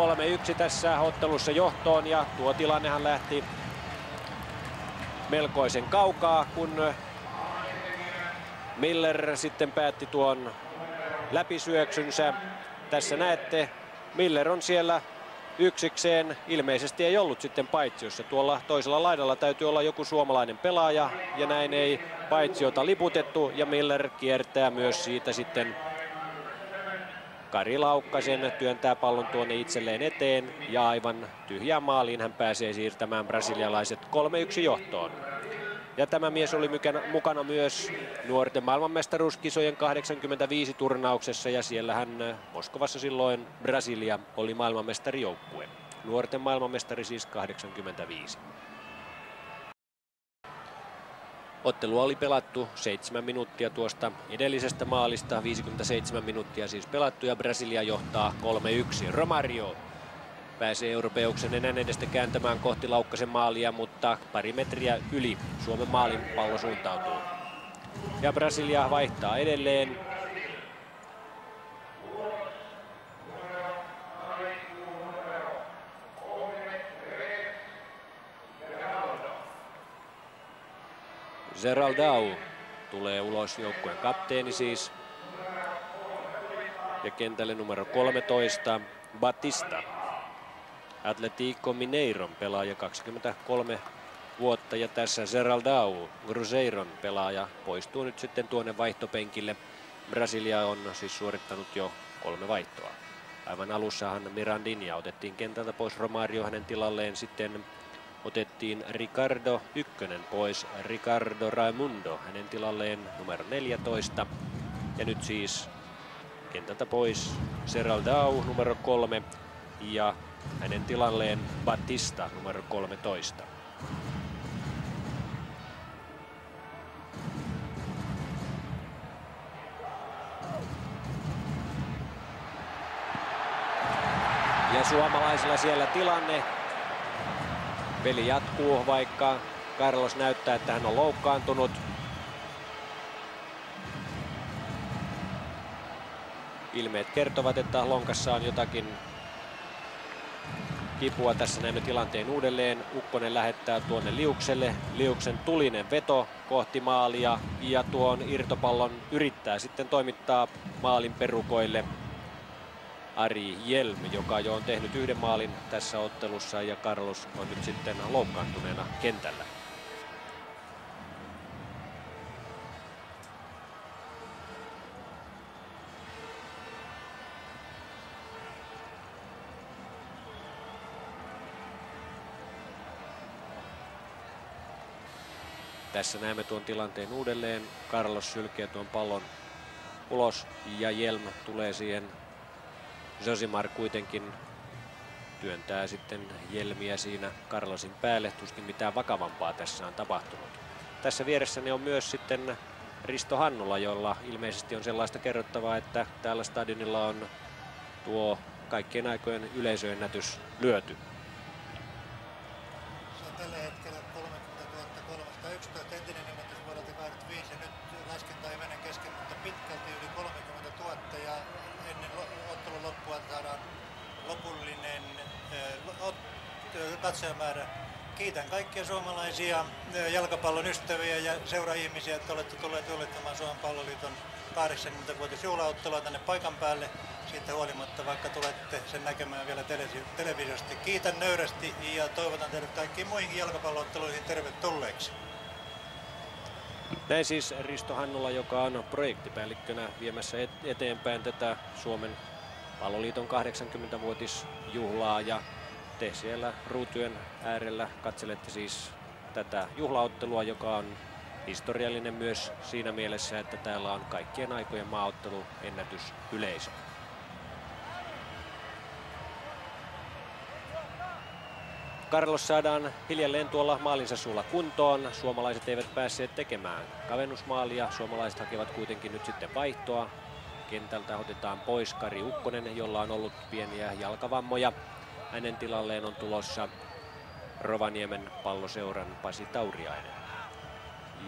3-1 tässä ottelussa johtoon ja tuo tilannehan lähti melkoisen kaukaa, kun Miller sitten päätti tuon läpisyöksynsä. Tässä näette, Miller on siellä yksikseen. Ilmeisesti ei ollut sitten paitsiossa. Tuolla toisella laidalla täytyy olla joku suomalainen pelaaja ja näin ei paitsiota liputettu ja Miller kiertää myös siitä sitten Kari Laukkasen, työntää pallon tuonne itselleen eteen ja aivan tyhjään maaliin hän pääsee siirtämään brasilialaiset 3-1 johtoon. Ja tämä mies oli mukana myös nuorten maailmanmestaruuskisojen 85 turnauksessa ja siellähän Moskovassa silloin Brasilia oli maailmanmestarijoukkue. Nuorten maailmanmestari siis 85. Ottelua oli pelattu 7 minuuttia tuosta edellisestä maalista, 57 minuuttia siis pelattu ja Brasilia johtaa 3-1. Romario pääsee Europeuksen enää edestä kääntämään kohti Laukkasen maalia, mutta pari metriä yli Suomen maalin pallo suuntautuu. Ja Brasilia vaihtaa edelleen. Geraldão tulee ulos, joukkueen kapteeni siis. Ja kentälle numero 13 Batista. Atlético Mineiron pelaaja, 23 vuotta, ja tässä Geraldão, Cruzeiron pelaaja, poistuu nyt sitten tuonne vaihtopenkille. Brasilia on siis suorittanut jo 3 vaihtoa. Aivan alussahan Mirandinha otettiin kentältä pois, Romario hänen tilalleen sitten otettiin Ricardo Ykkönen pois, Ricardo Raimundo hänen tilalleen numero 14. Ja nyt siis kentältä pois Geraldão numero 3 ja hänen tilalleen Batista numero 13. Ja suomalaisilla siellä tilanne. Peli jatkuu, vaikka Carlos näyttää, että hän on loukkaantunut. Ilmeet kertovat, että lonkassa on jotakin kipua. Tässä näemme tilanteen uudelleen. Ukkonen lähettää tuonne Liukselle. Liuksen tulinen veto kohti maalia ja tuon irtopallon yrittää sitten toimittaa maalin perukoille Ari Hjelm, joka jo on tehnyt yhden maalin tässä ottelussa, ja Carlos on nyt sitten loukkaantuneena kentällä. Tässä näemme tuon tilanteen uudelleen. Carlos sylkee tuon pallon ulos ja Hjelm tulee siihen. Josimar kuitenkin työntää sitten Hjelmiä siinä Carlosin päälle. Tuskin mitään vakavampaa tässä on tapahtunut. Tässä vieressäni on myös sitten Risto Hannula, jolla ilmeisesti on sellaista kerrottavaa, että täällä stadionilla on tuo kaikkien aikojen yleisöennätys lyöty. Se on tällä hetkellä 30 311, entinen ennätys vuodelta 85 ja nyt laskenta ei mene kesken, mutta pitkälti yli 30 000 ja ennen ottelun loppua saadaan lopullinen katsojamäärä. Kiitän kaikkia suomalaisia jalkapallon ystäviä ja seuraihmisiä, että olette tulleet juhlittamaan Suomen Palloliiton 80-vuotisjuhlaottelua tänne paikan päälle. Siitä huolimatta, vaikka tulette sen näkemään vielä televisiosta. Kiitän nöyrästi ja toivotan teille kaikkiin muihin jalkapallootteluihin tervetulleeksi. Näin siis Risto Hannula, joka on projektipäällikkönä viemässä eteenpäin tätä Suomen Palloliiton 80-vuotisjuhlaa, ja te siellä ruutujen äärellä katselette siis tätä juhlaottelua, joka on historiallinen myös siinä mielessä, että täällä on kaikkien aikojen maaottelu ennätysyleisö. Carlos saadaan hiljalleen tuolla maalinsa suulla kuntoon. Suomalaiset eivät päässeet tekemään kavennusmaalia. Suomalaiset hakevat kuitenkin nyt sitten vaihtoa. Kentältä otetaan pois Kari Ukkonen, jolla on ollut pieniä jalkavammoja. Hänen tilalleen on tulossa Rovaniemen Palloseuran Pasi Tauriainen.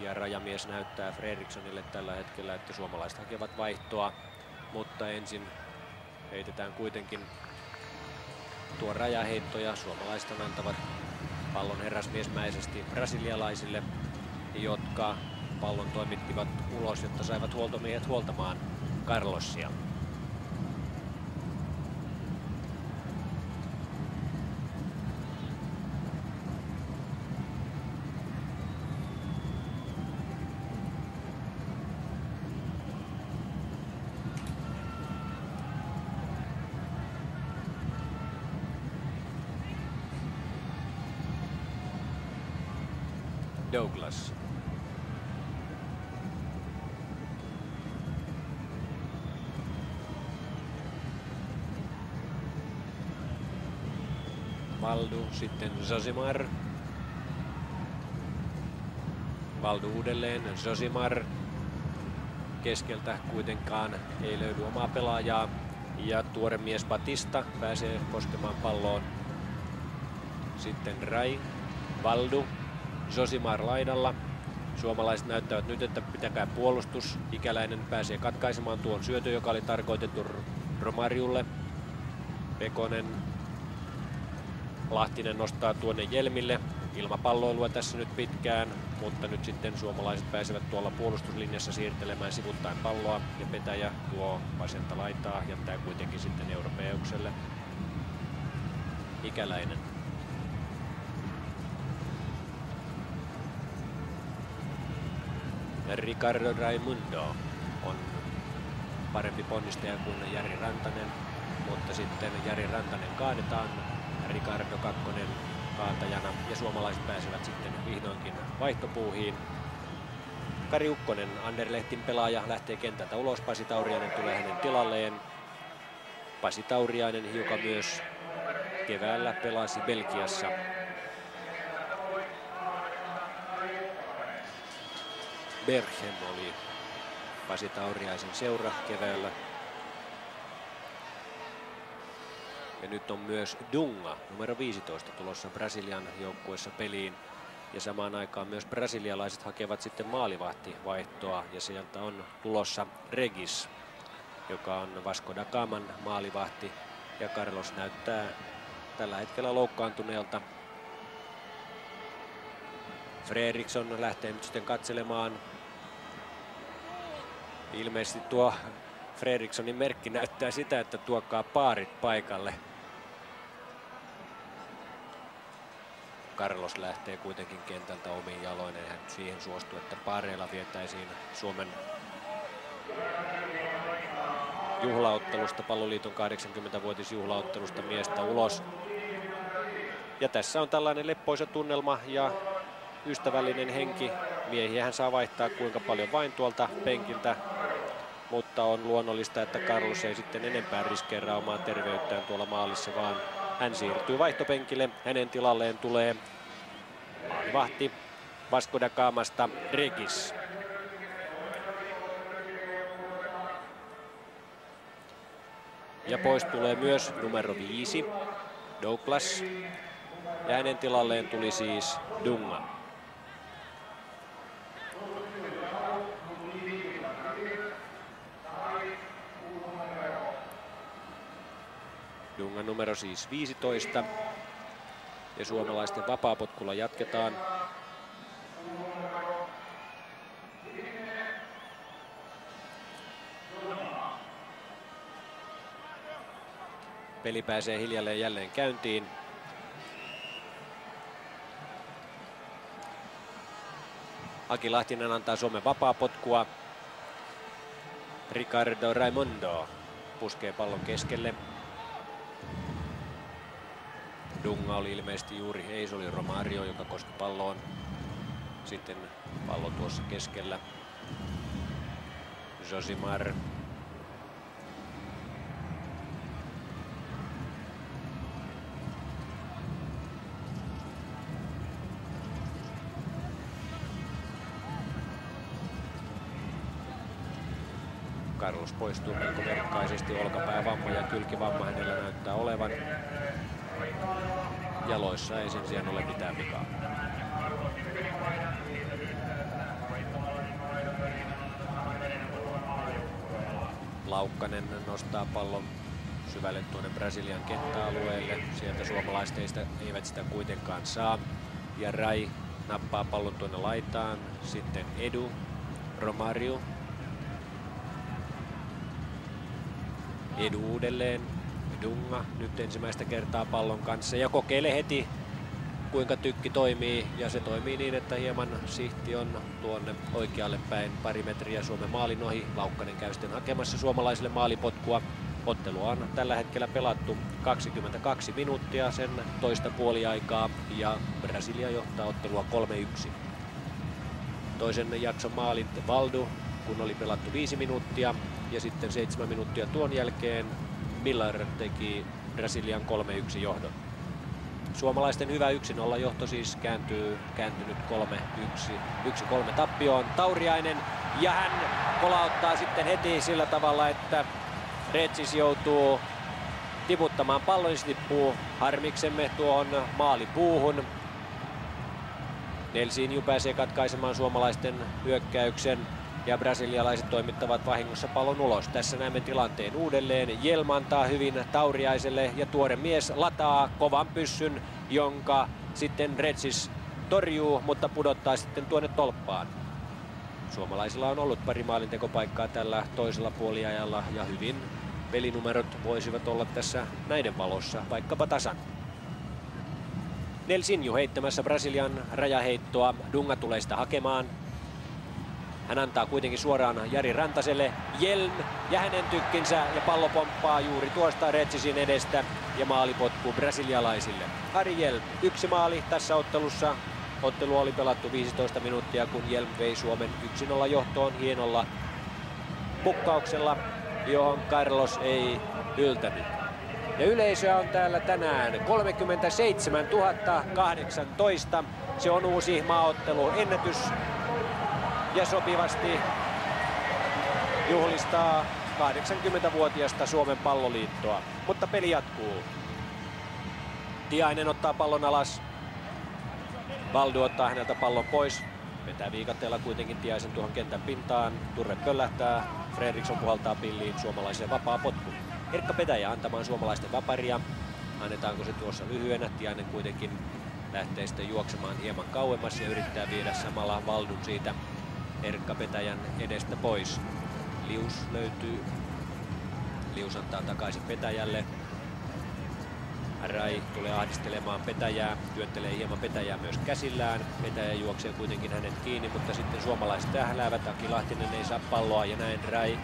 Ja rajamies näyttää Fredrikssonille tällä hetkellä, että suomalaiset hakevat vaihtoa, mutta ensin heitetään kuitenkin tuo rajaheitto ja suomalaiset antavat pallon herrasmiesmäisesti brasilialaisille, jotka pallon toimittivat ulos, jotta saivat huoltomiehet huoltamaan Carlosia. Douglas. Valdu, sitten Josimar. Valdu uudelleen, Josimar. Keskeltä kuitenkaan ei löydy omaa pelaajaa. Ja tuore mies Batista pääsee koskemaan palloon. Sitten Rai, Valdu, Josimar laidalla. Suomalaiset näyttävät nyt, että pitäkää puolustus. Ikäläinen pääsee katkaisemaan tuon syötön, joka oli tarkoitettu Romarjulle. Pekonen. Lahtinen nostaa tuonne Hjelmille. Ilmapalloilua tässä nyt pitkään, mutta nyt sitten suomalaiset pääsevät tuolla puolustuslinjassa siirtelemään sivuttain palloa. Ja Petäjä tuo vasenta laitaa, jättää kuitenkin sitten Europeukselle. Ikäläinen. Ricardo Raimundo on parempi ponnistaja kuin Jari Rantanen, mutta sitten Jari Rantanen kaadetaan, Ricardo kakkonen kaatajana, ja suomalaiset pääsevät sitten vihdoinkin vaihtopuuhiin. Kari Ukkonen, Anderlehtin pelaaja, lähtee kentältä ulos. Pasi Tauriainen tulee hänen tilalleen. Pasi Tauriainen, joka myös keväällä pelasi Belgiassa. Berchem oli Pasi Tauriaisen seura keväällä. Ja nyt on myös Dunga, numero 15, tulossa Brasilian joukkueessa peliin. Ja samaan aikaan myös brasilialaiset hakevat sitten maalivahtivaihtoa. Ja sieltä on tulossa Regis, joka on Vasco da Gaman maalivahti. Ja Carlos näyttää tällä hetkellä loukkaantuneelta. Fredriksson lähtee nyt sitten katselemaan. Ilmeisesti tuo Fredrikssonin merkki näyttää sitä, että tuokaa paarit paikalle. Carlos lähtee kuitenkin kentältä omiin jaloinen. Hän siihen suostuu, että paareilla vietäisiin Suomen juhlaottelusta, Palloliiton 80-vuotisjuhlaottelusta miestä ulos. Ja tässä on tällainen leppoisa tunnelma ja ystävällinen henki. Miehiä hän saa vaihtaa kuinka paljon vain tuolta penkiltä, mutta on luonnollista, että Carlos ei sitten enempää riskeeraa omaa terveyttään tuolla maalissa, vaan hän siirtyy vaihtopenkille. Hänen tilalleen tulee maalivahti Vasco da Gamasta Regis. Ja pois tulee myös numero 5, Douglas. Ja hänen tilalleen tuli siis Dunga. Dunga numero siis 15. Ja suomalaisten vapaapotkulla jatketaan. Peli pääsee hiljalleen jälleen käyntiin. Aki Lahtinen antaa Suomen vapaapotkua. Ricardo Raimondo puskee pallon keskelle. Dunga oli ilmeisesti juuri, ei se oli Romario, joka koski palloon. Sitten pallo tuossa keskellä. Josimar. Carlos poistuu melko verkkaisesti, olkapäävamma ja kylkivamma hänellä näyttää olevan. Jaloissa ei sen sijaan ole mitään vikaa. Laukkanen nostaa pallon syvälle tuonne Brasilian kenttäalueelle. Sieltä suomalaiset eivät sitä kuitenkaan saa. Ja Rai nappaa pallon tuonne laitaan. Sitten Edu, Romario. Edu uudelleen. Dunga nyt ensimmäistä kertaa pallon kanssa ja kokeilee heti kuinka tykki toimii, ja se toimii niin, että hieman sihti on tuonne oikealle päin pari metriä Suomen maalin ohi. Laukkanen käy sitten hakemassa suomalaisille maalipotkua. Ottelua on tällä hetkellä pelattu 22 minuuttia, sen toista puoliaikaa, ja Brasilia johtaa ottelua 3-1. Toisen jakson maalit Valdu, kun oli pelattu 5 minuuttia, ja sitten 7 minuuttia tuon jälkeen Miller teki Brasilian 3-1 johdon. Suomalaisten hyvä 1-0 johto siis kääntynyt 1-3 tappioon. Tauriainen, ja hän kolauttaa sitten heti sillä tavalla, että Retsis joutuu tiputtamaan pallon, se tippuu harmiksemme tuohon maalipuuhun. Nelsinju pääsee katkaisemaan suomalaisten hyökkäyksen ja brasilialaiset toimittavat vahingossa pallon ulos. Tässä näemme tilanteen uudelleen. Hjelm antaa hyvin Tauriaiselle ja tuore mies lataa kovan pyssyn, jonka sitten Retsis torjuu, mutta pudottaa sitten tuonne tolppaan. Suomalaisilla on ollut pari maalintekopaikkaa tällä toisella puoliajalla ja hyvin pelinumerot voisivat olla tässä näiden valossa vaikkapa tasan. Nelsinju heittämässä Brasilian rajaheittoa. Dunga tulee sitä hakemaan. Hän antaa kuitenkin suoraan Jari Rantaselle. Hjelm ja hänen tykkinsä, ja pallo pomppaa juuri tuosta Retsisin edestä ja maalipotku brasilialaisille. Ari Hjelm, 1 maali tässä ottelussa. Ottelu oli pelattu 15 minuuttia, kun Hjelm vei Suomen 1-0 johtoon hienolla pukkauksella, johon Carlos ei yltänyt. Ja yleisöä on täällä tänään 37 018. Se on uusi maaotteluennätys ja sopivasti juhlistaa 80-vuotiasta Suomen Palloliittoa. Mutta peli jatkuu. Tiainen ottaa pallon alas. Valdu ottaa häneltä pallon pois. Vetää viikatteella kuitenkin Tiaisen tuohon kentän pintaan. Turve pöllähtää. Fredriksson puhaltaa pilliin suomalaiseen vapaa potku. Erkka Petäjä antamaan suomalaisten vaparia. Annetaanko se tuossa lyhyenä? Tiainen kuitenkin lähtee sitten juoksemaan hieman kauemmas ja yrittää viedä samalla Valdun siitä Erkka Petäjän edestä pois. Lius löytyy. Lius antaa takaisin Petäjälle. Rai tulee ahdistelemaan Petäjää, työttelee hieman Petäjää myös käsillään. Petäjä juoksee kuitenkin hänet kiinni, mutta sitten suomalaiset tähläävät. Aki Lahtinen ei saa palloa ja näin Rai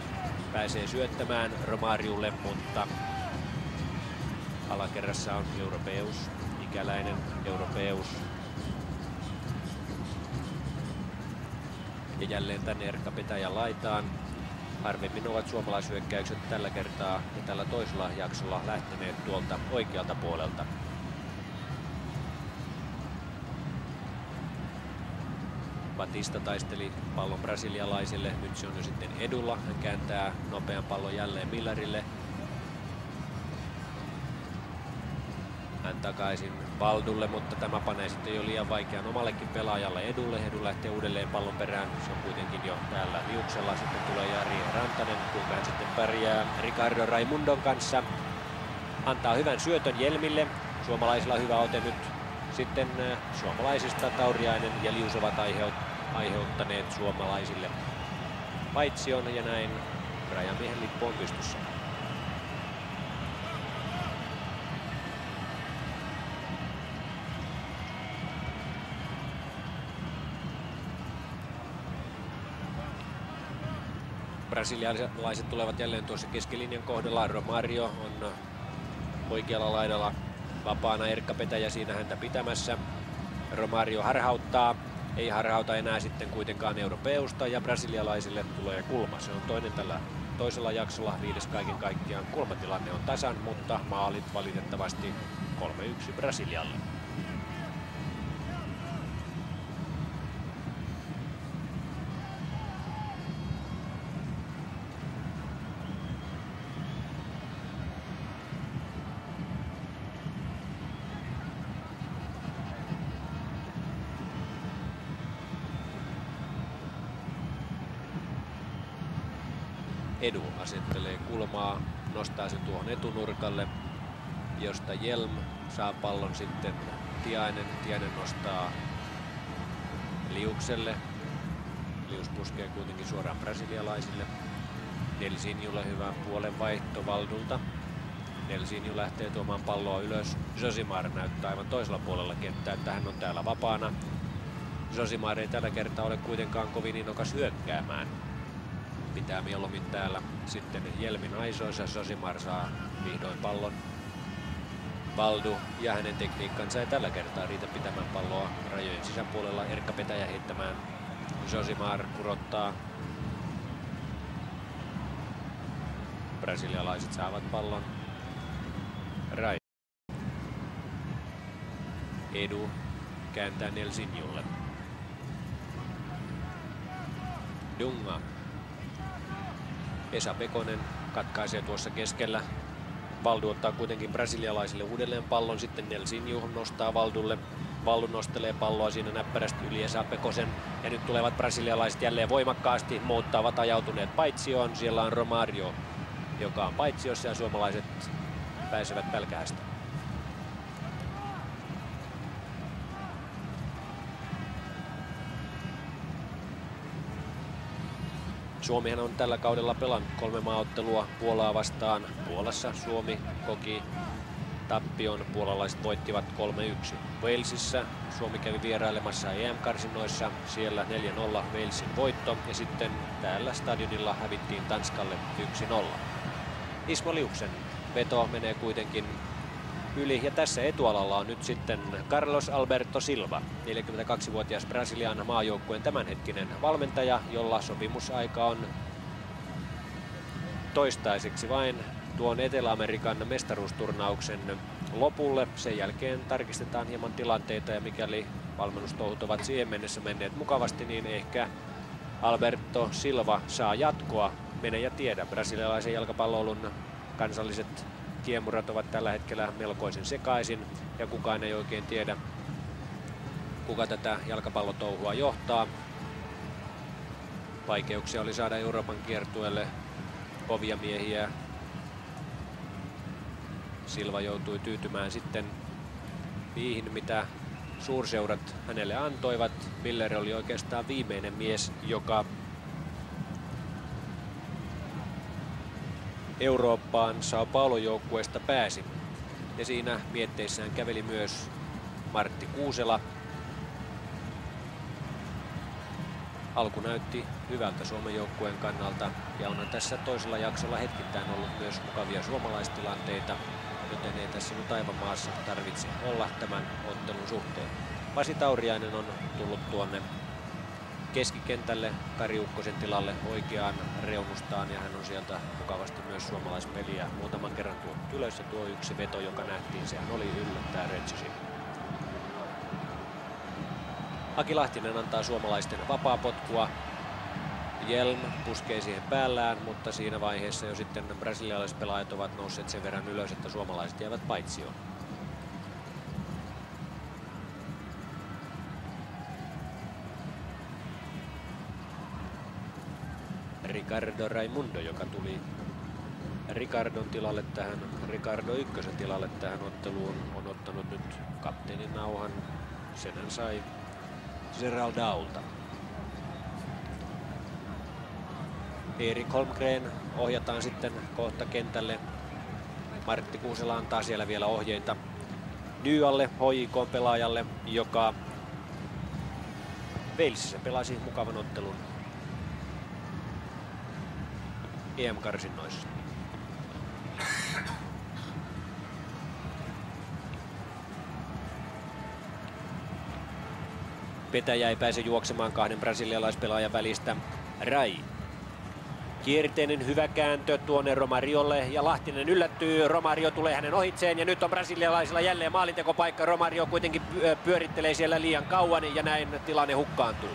pääsee syöttämään Romariulle, mutta alakerrassa on Europeus, ikäläinen Europeus. Ja jälleen tänne Erkka Petäjän laitaan. Harvemmin ovat suomalaishyökkäykset tällä kertaa ja tällä toisella jaksolla lähteneet tuolta oikealta puolelta. Batista taisteli pallon brasilialaisille, nyt se on jo sitten edulla. Hän kääntää nopean pallon jälleen Millarille. Hän takaisin Valdulle, mutta tämä panee sitten jo liian vaikean omallekin pelaajalle edulle. Edu lähtee uudelleen pallon perään. Se on kuitenkin jo täällä liuksella. Sitten tulee Jari Rantanen, kuinka hän sitten pärjää Ricardo Raimundon kanssa. Antaa hyvän syötön Jelmille. Suomalaisilla hyvä ote nyt. Sitten suomalaisista Tauriainen ja Lius ovat aiheuttaneet suomalaisille paitsion ja näin rajamiehen lippu on pystyssä. Brasilialaiset tulevat jälleen tuossa keskilinjan kohdalla. Romario on oikealla laidalla vapaana, Erkka Petäjä siinä häntä pitämässä. Romario harhauttaa, ei harhauta enää sitten kuitenkaan Europeusta ja brasilialaisille tulee kulma. Se on toinen tällä toisella jaksolla, 5. kaiken kaikkiaan. Kulmatilanne on tasan, mutta maalit valitettavasti 3-1 Brasilialle. Edu asettelee kulmaa, nostaa sen tuohon etunurkalle, josta Hjelm saa pallon sitten Tiainen. Tiainen nostaa Liukselle. Lius puskee kuitenkin suoraan brasilialaisille. Nelsinjulle hyvä puolenvaihto Valdulta. Nelsinju lähtee tuomaan palloa ylös. Josimar näyttää aivan toisella puolella kenttää, että hän on täällä vapaana. Josimar ei tällä kertaa ole kuitenkaan kovin innokas hyökkäämään. Pitää mieluummin täällä sitten Hjelmin aisoissa. Josimar saa vihdoin pallon. Valdu ja hänen tekniikkansa ei tällä kertaa riitä pitämään palloa rajojen sisäpuolella. Erkka Petäjä heittämään. Josimar kurottaa. Brasilialaiset saavat pallon. Rai. Edu kääntää Nelsinjulle. Dunga. Esa Pekonen katkaisee tuossa keskellä. Valdu ottaa kuitenkin brasilialaisille uudelleen pallon. Sitten Nelsinju nostaa Valdulle. Valdu nostelee palloa siinä näppärästi yli Esa Pekosen. Ja nyt tulevat brasilialaiset jälleen voimakkaasti. Muut ovat ajautuneet paitsioon. Siellä on Romario, joka on paitsiossa ja suomalaiset pääsevät pälkähästä. Suomihan on tällä kaudella pelannut 3 maaottelua Puolaa vastaan. Puolassa Suomi koki tappion, puolalaiset voittivat 3-1. Walesissa Suomi kävi vierailemassa EM-karsinnoissa, siellä 4-0 Walesin voitto ja sitten täällä stadionilla hävittiin Tanskalle 1-0. Ismo Liuksen veto menee kuitenkin yli ja tässä etualalla on nyt sitten Carlos Alberto Silva, 42-vuotias Brasilian maajoukkueen tämänhetkinen valmentaja, jolla sopimusaika on toistaiseksi vain tuon Etelä-Amerikan mestaruusturnauksen lopulle. Sen jälkeen tarkistetaan hieman tilanteita ja mikäli valmennustouhut ovat siihen mennessä menneet mukavasti, niin ehkä Alberto Silva saa jatkoa. Mene ja tiedä. Brasilialaisen jalkapallon kansalliset kiemurat ovat tällä hetkellä melkoisen sekaisin ja kukaan ei oikein tiedä, kuka tätä jalkapallotouhua johtaa. Vaikeuksia oli saada Euroopan kiertueelle kovia miehiä. Silva joutui tyytymään sitten niihin, mitä suurseurat hänelle antoivat. Miller oli oikeastaan viimeinen mies, joka Eurooppaan Sao Paulo joukkueesta pääsi. Ja siinä mietteissään käveli myös Martti Kuusela. Alku näytti hyvältä Suomen joukkueen kannalta ja onhan tässä toisella jaksolla hetkittäin ollut myös mukavia suomalaistilanteita, joten ei tässä nyt aivan maassa tarvitse olla tämän ottelun suhteen. Pasi Tauriainen on tullut tuonne keskikentälle Kari Ukkosen tilalle oikeaan reunustaan ja hän on sieltä mukavasti myös suomalaispeliä muutaman kerran tuonut ylös ja tuo yksi veto, joka nähtiin, sehän oli yllättää Retsosin. Aki Lahtinen antaa suomalaisten vapaapotkua. Hjelm puskee siihen päällään, mutta siinä vaiheessa jo sitten brasilialaispelaajat ovat nousseet sen verran ylös, että suomalaiset jäävät paitsioon. Ricardo Raimundo, joka tuli Ricardon tilalle tähän, Ricardo Ykkösen tilalle tähän otteluun, on ottanut nyt kapteenin nauhan. Sen hän sai Geraldaulta. Erik Holmgren ohjataan sitten kohta kentälle. Martti Kuusela antaa siellä vielä ohjeita Nyalle, HJK-pelaajalle, joka Walesissa pelasi mukavan ottelun EM-karsinnoissa. Petäjä ei pääse juoksemaan kahden brasilialaispelaajan välistä. Rai. Kierteinen hyvä kääntö tuonne Romariolle ja Lahtinen yllättyy. Romario tulee hänen ohitseen ja nyt on brasilialaisilla jälleen maalintekopaikka. Romario kuitenkin pyörittelee siellä liian kauan ja näin tilanne hukkaantuu.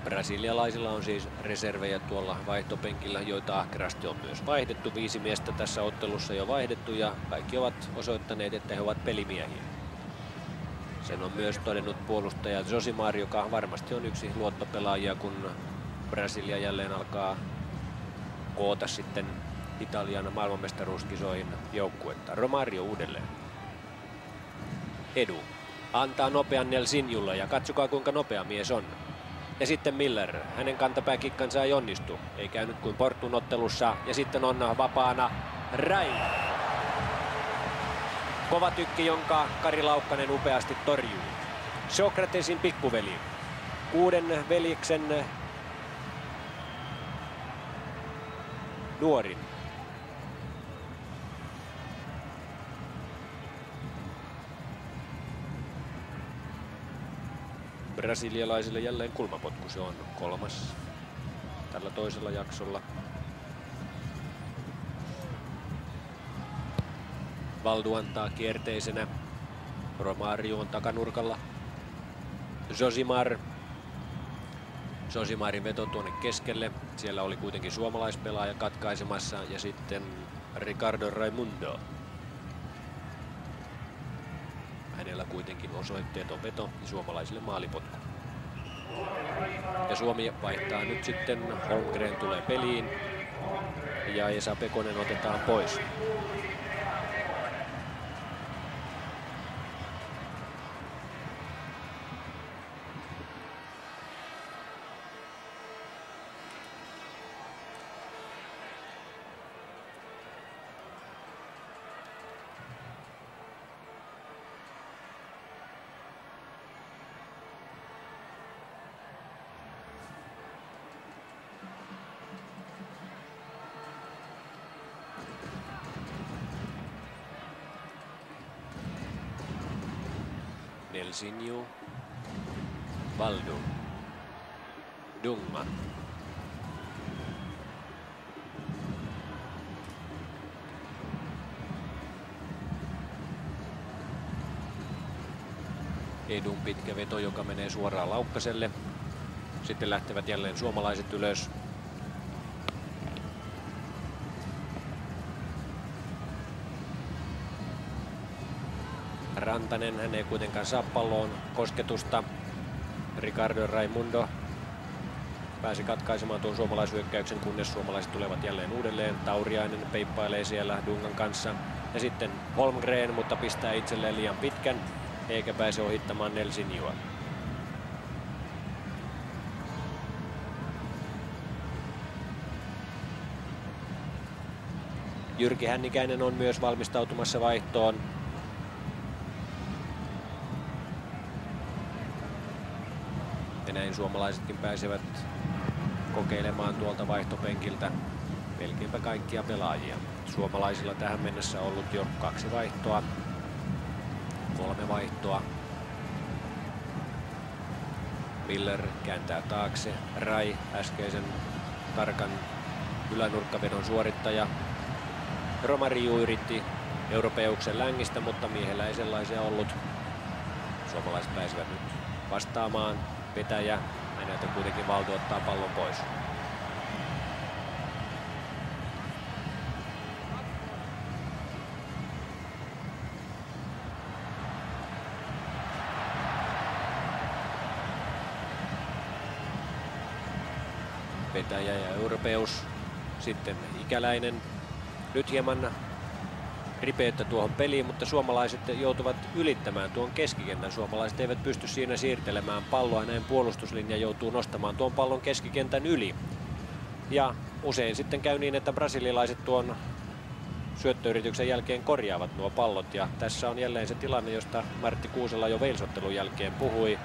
Brasilialaisilla on siis reservejä tuolla vaihtopenkillä, joita ahkerasti on myös vaihdettu. 5 miestä tässä ottelussa jo vaihdettu ja kaikki ovat osoittaneet, että he ovat pelimiehiä. Sen on myös todennut puolustaja Josimar, joka varmasti on yksi luottopelaajia, kun Brasilia jälleen alkaa koota sitten Italian maailmanmestaruuskisoihin joukkuetta. Romario uudelleen. Edu antaa nopean Nelsinjulle ja katsokaa kuinka nopea mies on. Ja sitten Miller, hänen kantapääkikkansa ei onnistu, ei käynyt kuin Portun ottelussa ja sitten on vapaana Rai. Kova tykki, jonka Kari Laukkanen upeasti torjuu. Sokratesin pikkuveli, 6 veljeksen nuorin. Brasilialaisille jälleen kulmapotku, se on 3. tällä toisella jaksolla. Valdu antaa kierteisenä. Romario on takanurkalla. Josimarin veto tuonne keskelle. Siellä oli kuitenkin suomalaispelaaja katkaisemassa ja sitten Ricardo Raimundo. Hänellä kuitenkin osoitteeton veto ja suomalaisille maalipotku. Ja Suomi vaihtaa nyt sitten, Holmgren tulee peliin ja Esa Pekonen otetaan pois. Nelsinju, Valdu. Dunga. Edun pitkä veto, joka menee suoraan Laukkaselle. Sitten lähtevät jälleen suomalaiset ylös. Rantanen, hän ei kuitenkaan saa palloon kosketusta. Ricardo Raimundo pääsi katkaisemaan tuon suomalaishyökkäyksen, kunnes suomalaiset tulevat jälleen uudelleen. Tauriainen peippailee siellä Dungan kanssa. Ja sitten Holmgren, mutta pistää itselleen liian pitkän, eikä pääse ohittamaan Nelsinjoa. Jyrki Hännikäinen on myös valmistautumassa vaihtoon. Ja näin suomalaisetkin pääsevät kokeilemaan tuolta vaihtopenkiltä melkeinpä kaikkia pelaajia. Suomalaisilla tähän mennessä on ollut jo 2 vaihtoa, 3 vaihtoa. Miller kääntää taakse. Rai, äskeisen tarkan ylänurkkavedon suorittaja. Romario yritti Europeuksen längistä, mutta miehellä ei sellaisia ollut. Suomalaiset pääsevät nyt vastaamaan. Petäjä, häneltä kuitenkin Valdo ottaa pallon pois. Petäjä ja Europeus, sitten Ikäläinen. Nyt hieman ripeyttä tuohon peliin, mutta suomalaiset joutuvat ylittämään tuon keskikentän. Suomalaiset eivät pysty siinä siirtelemään palloa, näin puolustuslinja joutuu nostamaan tuon pallon keskikentän yli. Ja usein sitten käy niin, että brasilialaiset tuon syöttöyrityksen jälkeen korjaavat nuo pallot. Ja tässä on jälleen se tilanne, josta Martti Kuusela jo Wales-ottelun jälkeen puhui.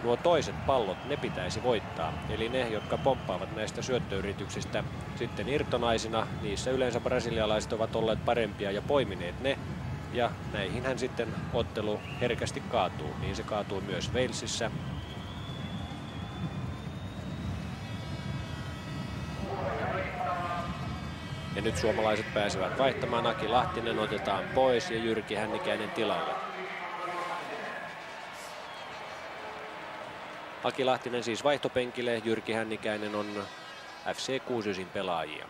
Nuo toiset pallot, ne pitäisi voittaa. Eli ne, jotka pomppaavat näistä syöttöyrityksistä sitten irtonaisina, niissä yleensä brasilialaiset ovat olleet parempia ja poimineet ne. Ja näihinhän sitten ottelu herkästi kaatuu. Niin se kaatuu myös Walesissa. Ja nyt suomalaiset pääsevät vaihtamaan. Aki Lahtinen otetaan pois ja Jyrki Hännikäinen tilalle. Aki Lahtinen siis vaihtopenkille, Jyrki Hännikäinen on FC 69 pelaajia.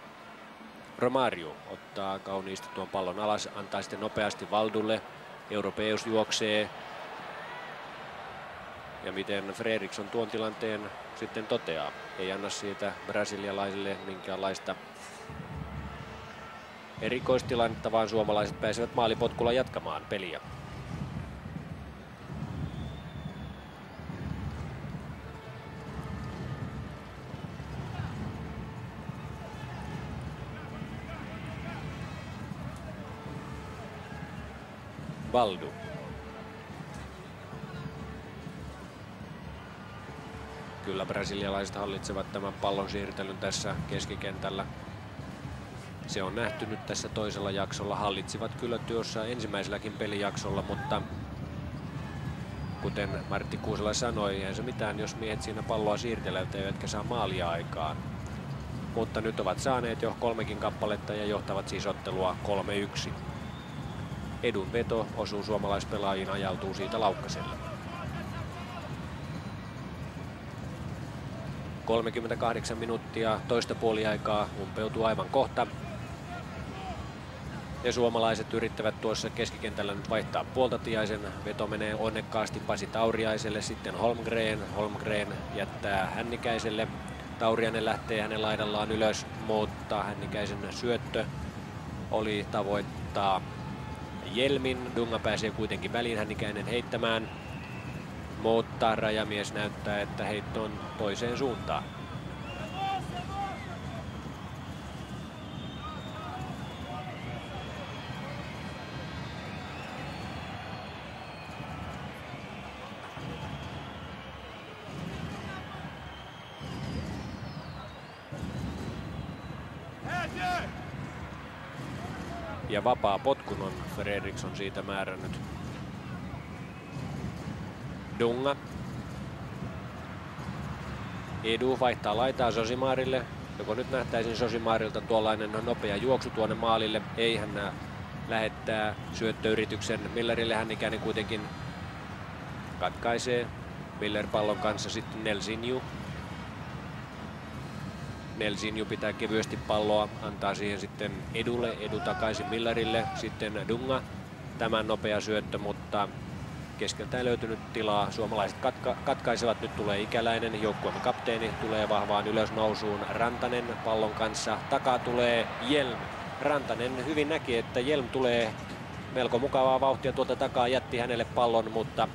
Romario ottaa kauniisti tuon pallon alas, antaa sitten nopeasti Valdulle. Europeus juoksee. Ja miten Fredriksson tuon tilanteen sitten toteaa. Ei anna siitä brasilialaisille minkäänlaista erikoistilannetta, vaan suomalaiset pääsevät maalipotkulla jatkamaan peliä. Valdu. Kyllä brasilialaiset hallitsevat tämän pallon siirtelyn tässä keskikentällä. Se on nähty nyt tässä toisella jaksolla. Hallitsivat kyllä tuossa ensimmäiselläkin pelijaksolla, mutta kuten Martti Kuusela sanoi, ei se mitään, jos miehet siinä palloa siirtelevät eivätkä saa maalia aikaan. Mutta nyt ovat saaneet jo 3 kappaletta ja johtavat siis ottelua 3-1. Edun veto osuu suomalaispelaajiin, ajautuu siitä Laukkaselle. 38 minuuttia toista puoliaikaa umpeutuu aivan kohta. Ja suomalaiset yrittävät tuossa keskikentällä nyt vaihtaa puolta. Tiaisen veto menee onnekkaasti Pasi Tauriaiselle, sitten Holmgren. Holmgren jättää Hännikäiselle. Tauriainen lähtee hänen laidallaan ylös, mutta Hännikäisen syöttö oli tavoittaa Jelmin. Dunga pääsee kuitenkin väliin, Hännikäinen heittämään. Mutta rajamies näyttää, että heitto on toiseen suuntaan. Ja vapaa potkun on Fredriksson siitä määrännyt. Dunga. Edu vaihtaa laitaa Zosimarille. Joko nyt nähtäisiin Zosimarilta tuollainen nopea juoksu tuonne maalille. Ei, hän lähettää syöttöyrityksen Millerille. Hän ikäinen kuitenkin katkaisee. Miller pallon kanssa sitten Nelsinju. Nelsinju pitää kevyesti palloa, antaa siihen sitten Edulle. Edu takaisin Millerille. Sitten Dunga. Tämän nopea syöttö, mutta keskeltä ei löytynyt tilaa. Suomalaiset katkaisevat. Nyt tulee Ikäläinen, joukkueemme kapteeni, tulee vahvaan ylösnousuun. Rantanen pallon kanssa. Takaa tulee Hjelm. Rantanen hyvin näki, että Hjelm tulee melko mukavaa vauhtia tuolta takaa. Jätti hänelle pallon, mutta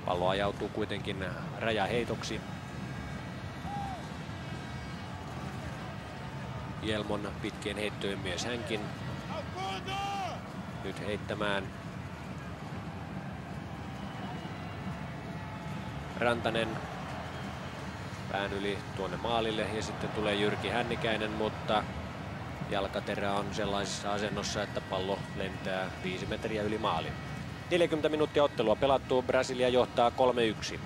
pallo ajautuu kuitenkin rajaheitoksi. Hjelm on pitkien heittojen mies hänkin. Nyt heittämään Rantanen pään yli tuonne maalille ja sitten tulee Jyrki Hännikäinen, mutta jalkaterä on sellaisessa asennossa, että pallo lentää 5 metriä yli maalin. 40 minuuttia ottelua pelattu, Brasilia johtaa 3-1.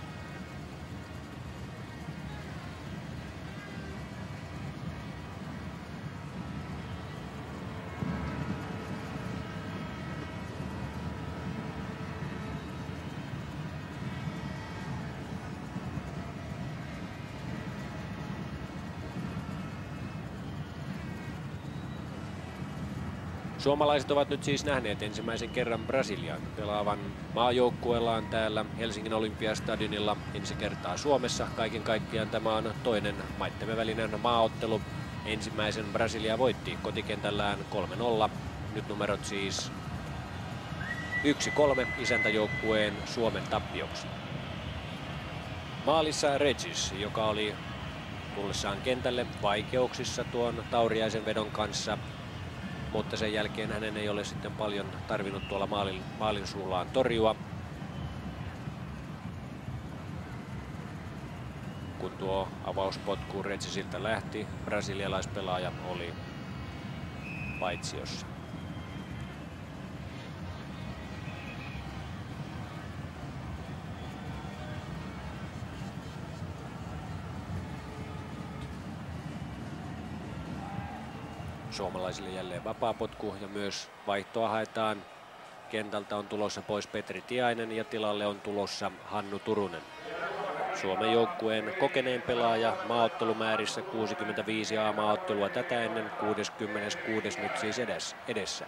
Suomalaiset ovat nyt siis nähneet ensimmäisen kerran Brasilian pelaavan maajoukkueellaan täällä Helsingin Olympiastadionilla ensi kertaa Suomessa. Kaiken kaikkiaan tämä on toinen maittemme välinen maaottelu. Ensimmäisen Brasilia voitti kotikentällään 3-0. Nyt numerot siis 1-3 isäntäjoukkueen Suomen tappioksi. Maalissa Regis, joka oli tullessaan kentälle vaikeuksissa tuon Tauriaisen vedon kanssa. Mutta sen jälkeen hänen ei ole sitten paljon tarvinnut tuolla maalin suullaan torjua. Kun tuo avauspotku Regisiltä lähti, brasilialaispelaaja oli paitsiossa. Suomalaisille jälleen vapaapotku ja myös vaihtoa haetaan. Kentältä on tulossa pois Petri Tiainen ja tilalle on tulossa Hannu Turunen. Suomen joukkueen kokeneen pelaaja maaottelumäärissä 65 A-maaottelua tätä ennen, 66 nyt siis edessä.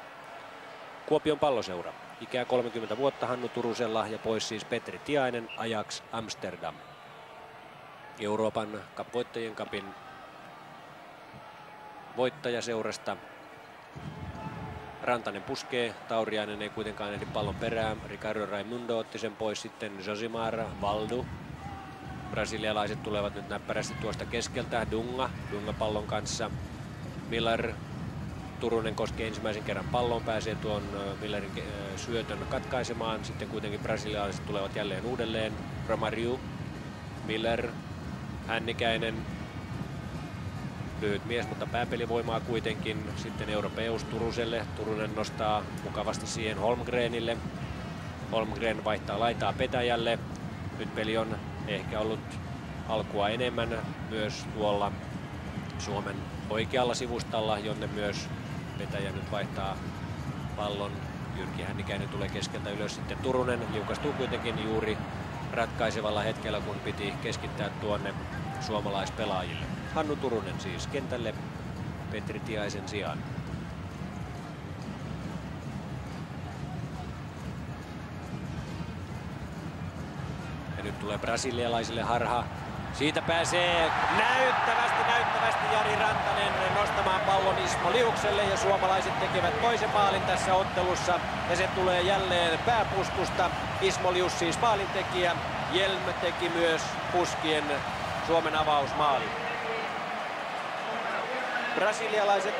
Kuopion Palloseura. Ikää 30 vuotta Hannu Turusella ja pois siis Petri Tiainen, Ajax Amsterdam. Euroopan voittajien cupin voittajaseurasta. Rantanen puskee, Tauriainen ei kuitenkaan ehdi pallon perään. Ricardo Raimundo otti sen pois, sitten Josimar, Valdu. Brasilialaiset tulevat nyt näppärästi tuosta keskeltä. Dunga pallon kanssa. Miller, Turunen koskee ensimmäisen kerran pallon, pääsee tuon Millerin syötön katkaisemaan. Sitten kuitenkin brasilialaiset tulevat jälleen uudelleen. Romario, Miller, Hännikäinen. Lyhyt mies, mutta pääpelivoimaa kuitenkin. Sitten Europeus Turuselle. Turunen nostaa mukavasti siihen Holmgrenille. Holmgren vaihtaa laitaa Petäjälle. Nyt peli on ehkä ollut alkua enemmän myös tuolla Suomen oikealla sivustalla, jonne myös Petäjä nyt vaihtaa pallon. Jyrki Hännikäinen tulee keskeltä ylös. Sitten Turunen liukastuu kuitenkin juuri ratkaisevalla hetkellä, kun piti keskittää tuonne suomalaispelaajille. Hannu Turunen siis kentälle Petri Tiaisen sijaan. Ja nyt tulee brasilialaisille harha. Siitä pääsee näyttävästi Jari Rantanen nostamaan pallon Ismo Liukselle ja suomalaiset tekevät toisen maalin tässä ottelussa. Ja se tulee jälleen pääpuskusta. Ismo Lius siis maalintekijä. Hjelm teki myös puskien Suomen avausmaalin. Brasilialaiset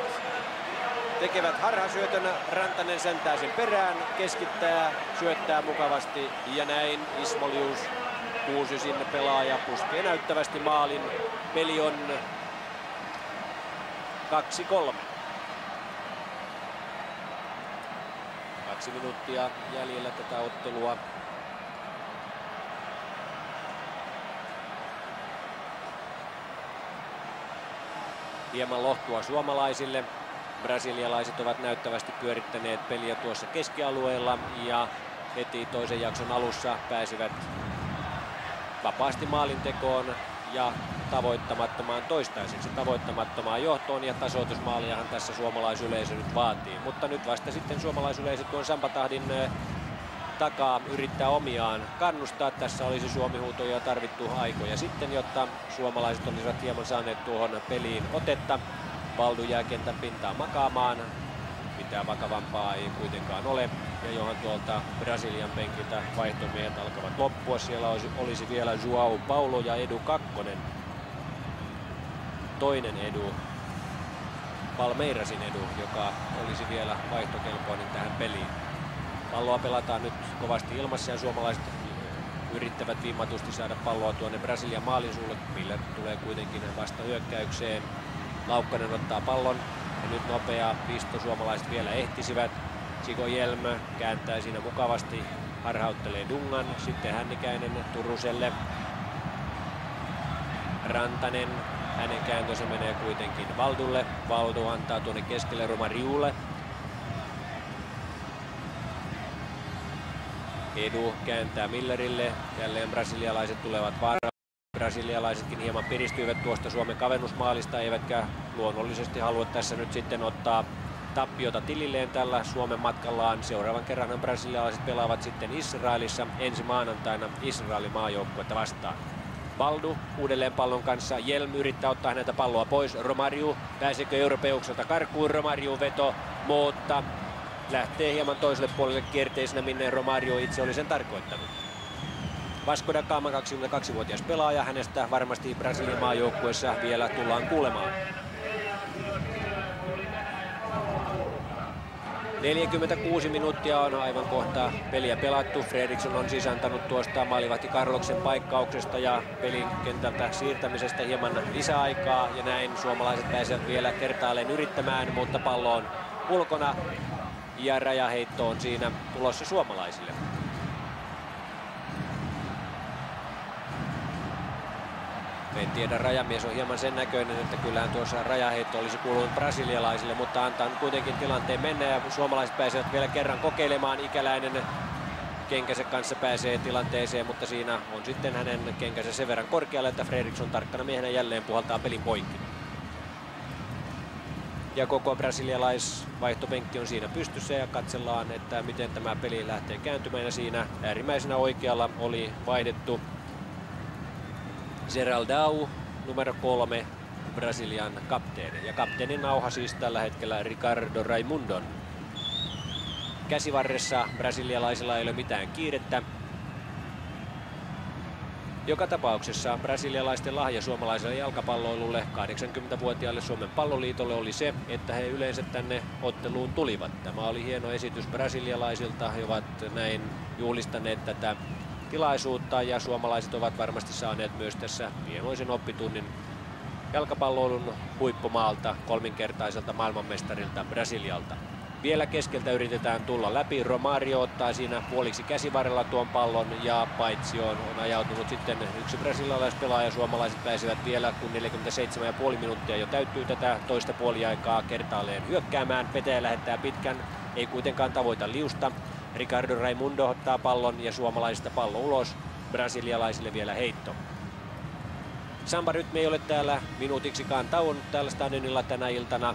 tekevät harhasyötön, Rantanen säntää sen perään, keskittää, syöttää mukavasti ja näin Ismo Lius, 6-9 pelaaja, puskee näyttävästi maalin. Peli on 2-3. 2 minuuttia jäljellä tätä ottelua. hieman lohtua suomalaisille. Brasilialaiset ovat näyttävästi pyörittäneet peliä tuossa keskialueella ja heti toisen jakson alussa pääsivät vapaasti maalintekoon ja toistaiseksi tavoittamattomaan johtoon, ja tasoitusmaaliahan tässä suomalaisyleisö nyt vaatii. Mutta nyt vasta sitten suomalaisyleisö tuon Samba-tahdin takaa yrittää omiaan kannustaa. Tässä olisi Suomi-huutoja tarvittu aikoja sitten, jotta suomalaiset olisivat hieman saaneet tuohon peliin otetta. Valdu jää kentän pintaan makaamaan. Mitään vakavampaa ei kuitenkaan ole. Ja johon tuolta Brasilian penkiltä vaihtomiehet alkavat loppua. Siellä olisi vielä João Paulo ja Edu Kakkonen. Toinen Edu, Palmeirasin Edu, joka olisi vielä vaihtokelpoinen tähän peliin. Palloa pelataan nyt kovasti ilmassa ja suomalaiset yrittävät viimatusti saada palloa tuonne Brasilian maalin suulle. Miller tulee kuitenkin vasta hyökkäykseen. Laukkanen ottaa pallon ja nyt nopea pisto suomalaiset vielä ehtisivät. Chico Hjelm kääntää siinä mukavasti, harhauttelee Dungan, sitten Hännikäinen Turuselle. Rantanen, hänen kääntönsä menee kuitenkin Valdulle. Valdu antaa tuonne keskelle Romariulle. Edu kääntää Millerille, jälleen brasilialaiset tulevat vaaraan. Brasilialaisetkin hieman piristyivät tuosta Suomen kavennusmaalista, eivätkä luonnollisesti halua tässä nyt sitten ottaa tappiota tililleen tällä Suomen matkallaan. Seuraavan kerran brasilialaiset pelaavat sitten Israelissa ensi maanantaina Israelin maajoukkuetta vastaan. Valdu uudelleen pallon kanssa, Hjelm yrittää ottaa häneltä palloa pois. Romariu, pääseekö europeukselta karkuun? Romariu veto, mutta lähtee hieman toiselle puolelle kierteisenä, minne Romario itse oli sen tarkoittanut. Vasco da Gama, 22-vuotias pelaaja, hänestä varmasti Brasilian maajoukkueessa vielä tullaan kuulemaan. 46 minuuttia on aivan kohta peliä pelattu. Fredriksson on siis antanut tuosta maalivahti Carloksen paikkauksesta ja pelin kentältä siirtämisestä hieman lisäaikaa. Ja näin suomalaiset pääsevät vielä kertaalleen yrittämään, mutta pallo on ulkona ja rajaheitto on siinä tulossa suomalaisille. En tiedä, rajamies on hieman sen näköinen, että kyllähän tuossa rajaheitto olisi kuulunut brasilialaisille, mutta antaa kuitenkin tilanteen mennä ja suomalaiset pääsevät vielä kerran kokeilemaan. Ikäläinen kenkänsä kanssa pääsee tilanteeseen, mutta siinä on sitten hänen kenkänsä sen verran korkealle, että Fredriksson tarkkana miehenä jälleen puhaltaa pelin poikki. Ja koko brasilialaisvaihtopenkki on siinä pystyssä ja katsellaan, että miten tämä peli lähtee kääntymään, ja siinä äärimmäisenä oikealla oli vaihdettu Geraldão, numero 3, Brasilian kapteeni. Ja kapteenin nauha siis tällä hetkellä Ricardo Raimundon. Käsivarressa brasilialaisilla ei ole mitään kiirettä. Joka tapauksessa brasilialaisten lahja suomalaiselle jalkapalloilulle 80-vuotiaalle Suomen palloliitolle oli se, että he yleensä tänne otteluun tulivat. Tämä oli hieno esitys brasilialaisilta. He ovat näin juhlistaneet tätä tilaisuutta ja suomalaiset ovat varmasti saaneet myös tässä hienoisen oppitunnin jalkapalloilun huippumaalta, kolminkertaiselta maailmanmestarilta Brasilialta. Vielä keskeltä yritetään tulla läpi. Romario ottaa siinä puoliksi käsivarrella tuon pallon ja paitsioon on ajautunut sitten yksi brasilialaispelaaja. Suomalaiset pääsevät vielä, kun 47,5 minuuttia jo täyttyy tätä toista puoliaikaa, kertaalleen hyökkäämään. Petäjä lähettää pitkän, ei kuitenkaan tavoita liusta. Ricardo Raimundo ottaa pallon ja suomalaisista pallo ulos. Brasilialaisille vielä heitto. Samba-rytmi ei ole täällä minuutiksikaan tauonnut täällä stadionilla tänä iltana.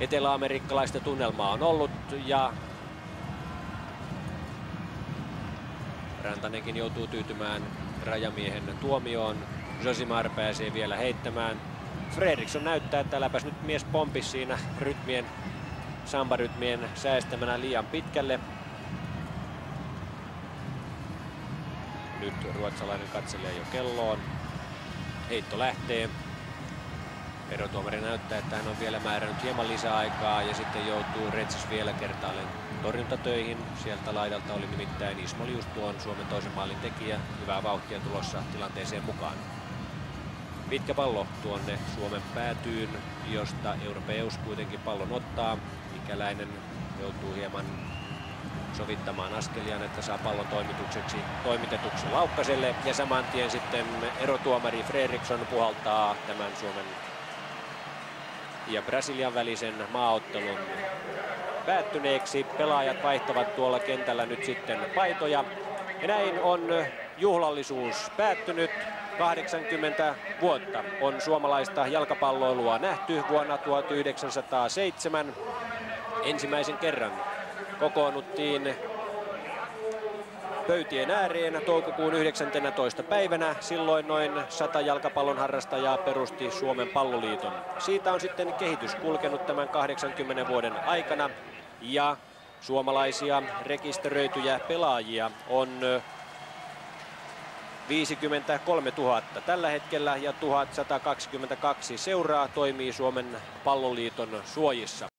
Etelä-amerikkalaista tunnelmaa on ollut ja Rantanenkin joutuu tyytymään rajamiehen tuomioon. Josimar pääsee vielä heittämään. Fredriksson näyttää, että läpäs nyt mies pompi siinä samba-rytmien säästämänä liian pitkälle. Nyt ruotsalainen katselee jo kelloon. Heitto lähtee. Erotuomari näyttää, että hän on vielä määrännyt hieman lisäaikaa ja sitten joutuu Retsis vielä kertaalleen torjuntatöihin. Sieltä laidalta oli nimittäin Ismo Lius, tuon Suomen toisen maalin tekijä. Hyvää vauhtia tulossa tilanteeseen mukaan. Pitkä pallo tuonne Suomen päätyyn, josta Europeus kuitenkin pallon ottaa. Ikäläinen joutuu hieman sovittamaan askeliaan, että saa pallon toimitetuksi Laukkaselle. Ja saman tien sitten erotuomari Fredriksson puhaltaa tämän Suomen ja Brasilian välisen maaottelun päättyneeksi. Pelaajat vaihtavat tuolla kentällä nyt sitten paitoja. Ja näin on juhlallisuus päättynyt. 80 vuotta on suomalaista jalkapalloilua nähty. Vuonna 1907 ensimmäisen kerran kokoonnuttiin pöytien ääreen toukokuun 19. päivänä. Silloin noin 100 jalkapallon harrastajaa perusti Suomen Palloliiton. Siitä on sitten kehitys kulkenut tämän 80 vuoden aikana ja suomalaisia rekisteröityjä pelaajia on 53 000 tällä hetkellä ja 1122 seuraa toimii Suomen Palloliiton suojissa.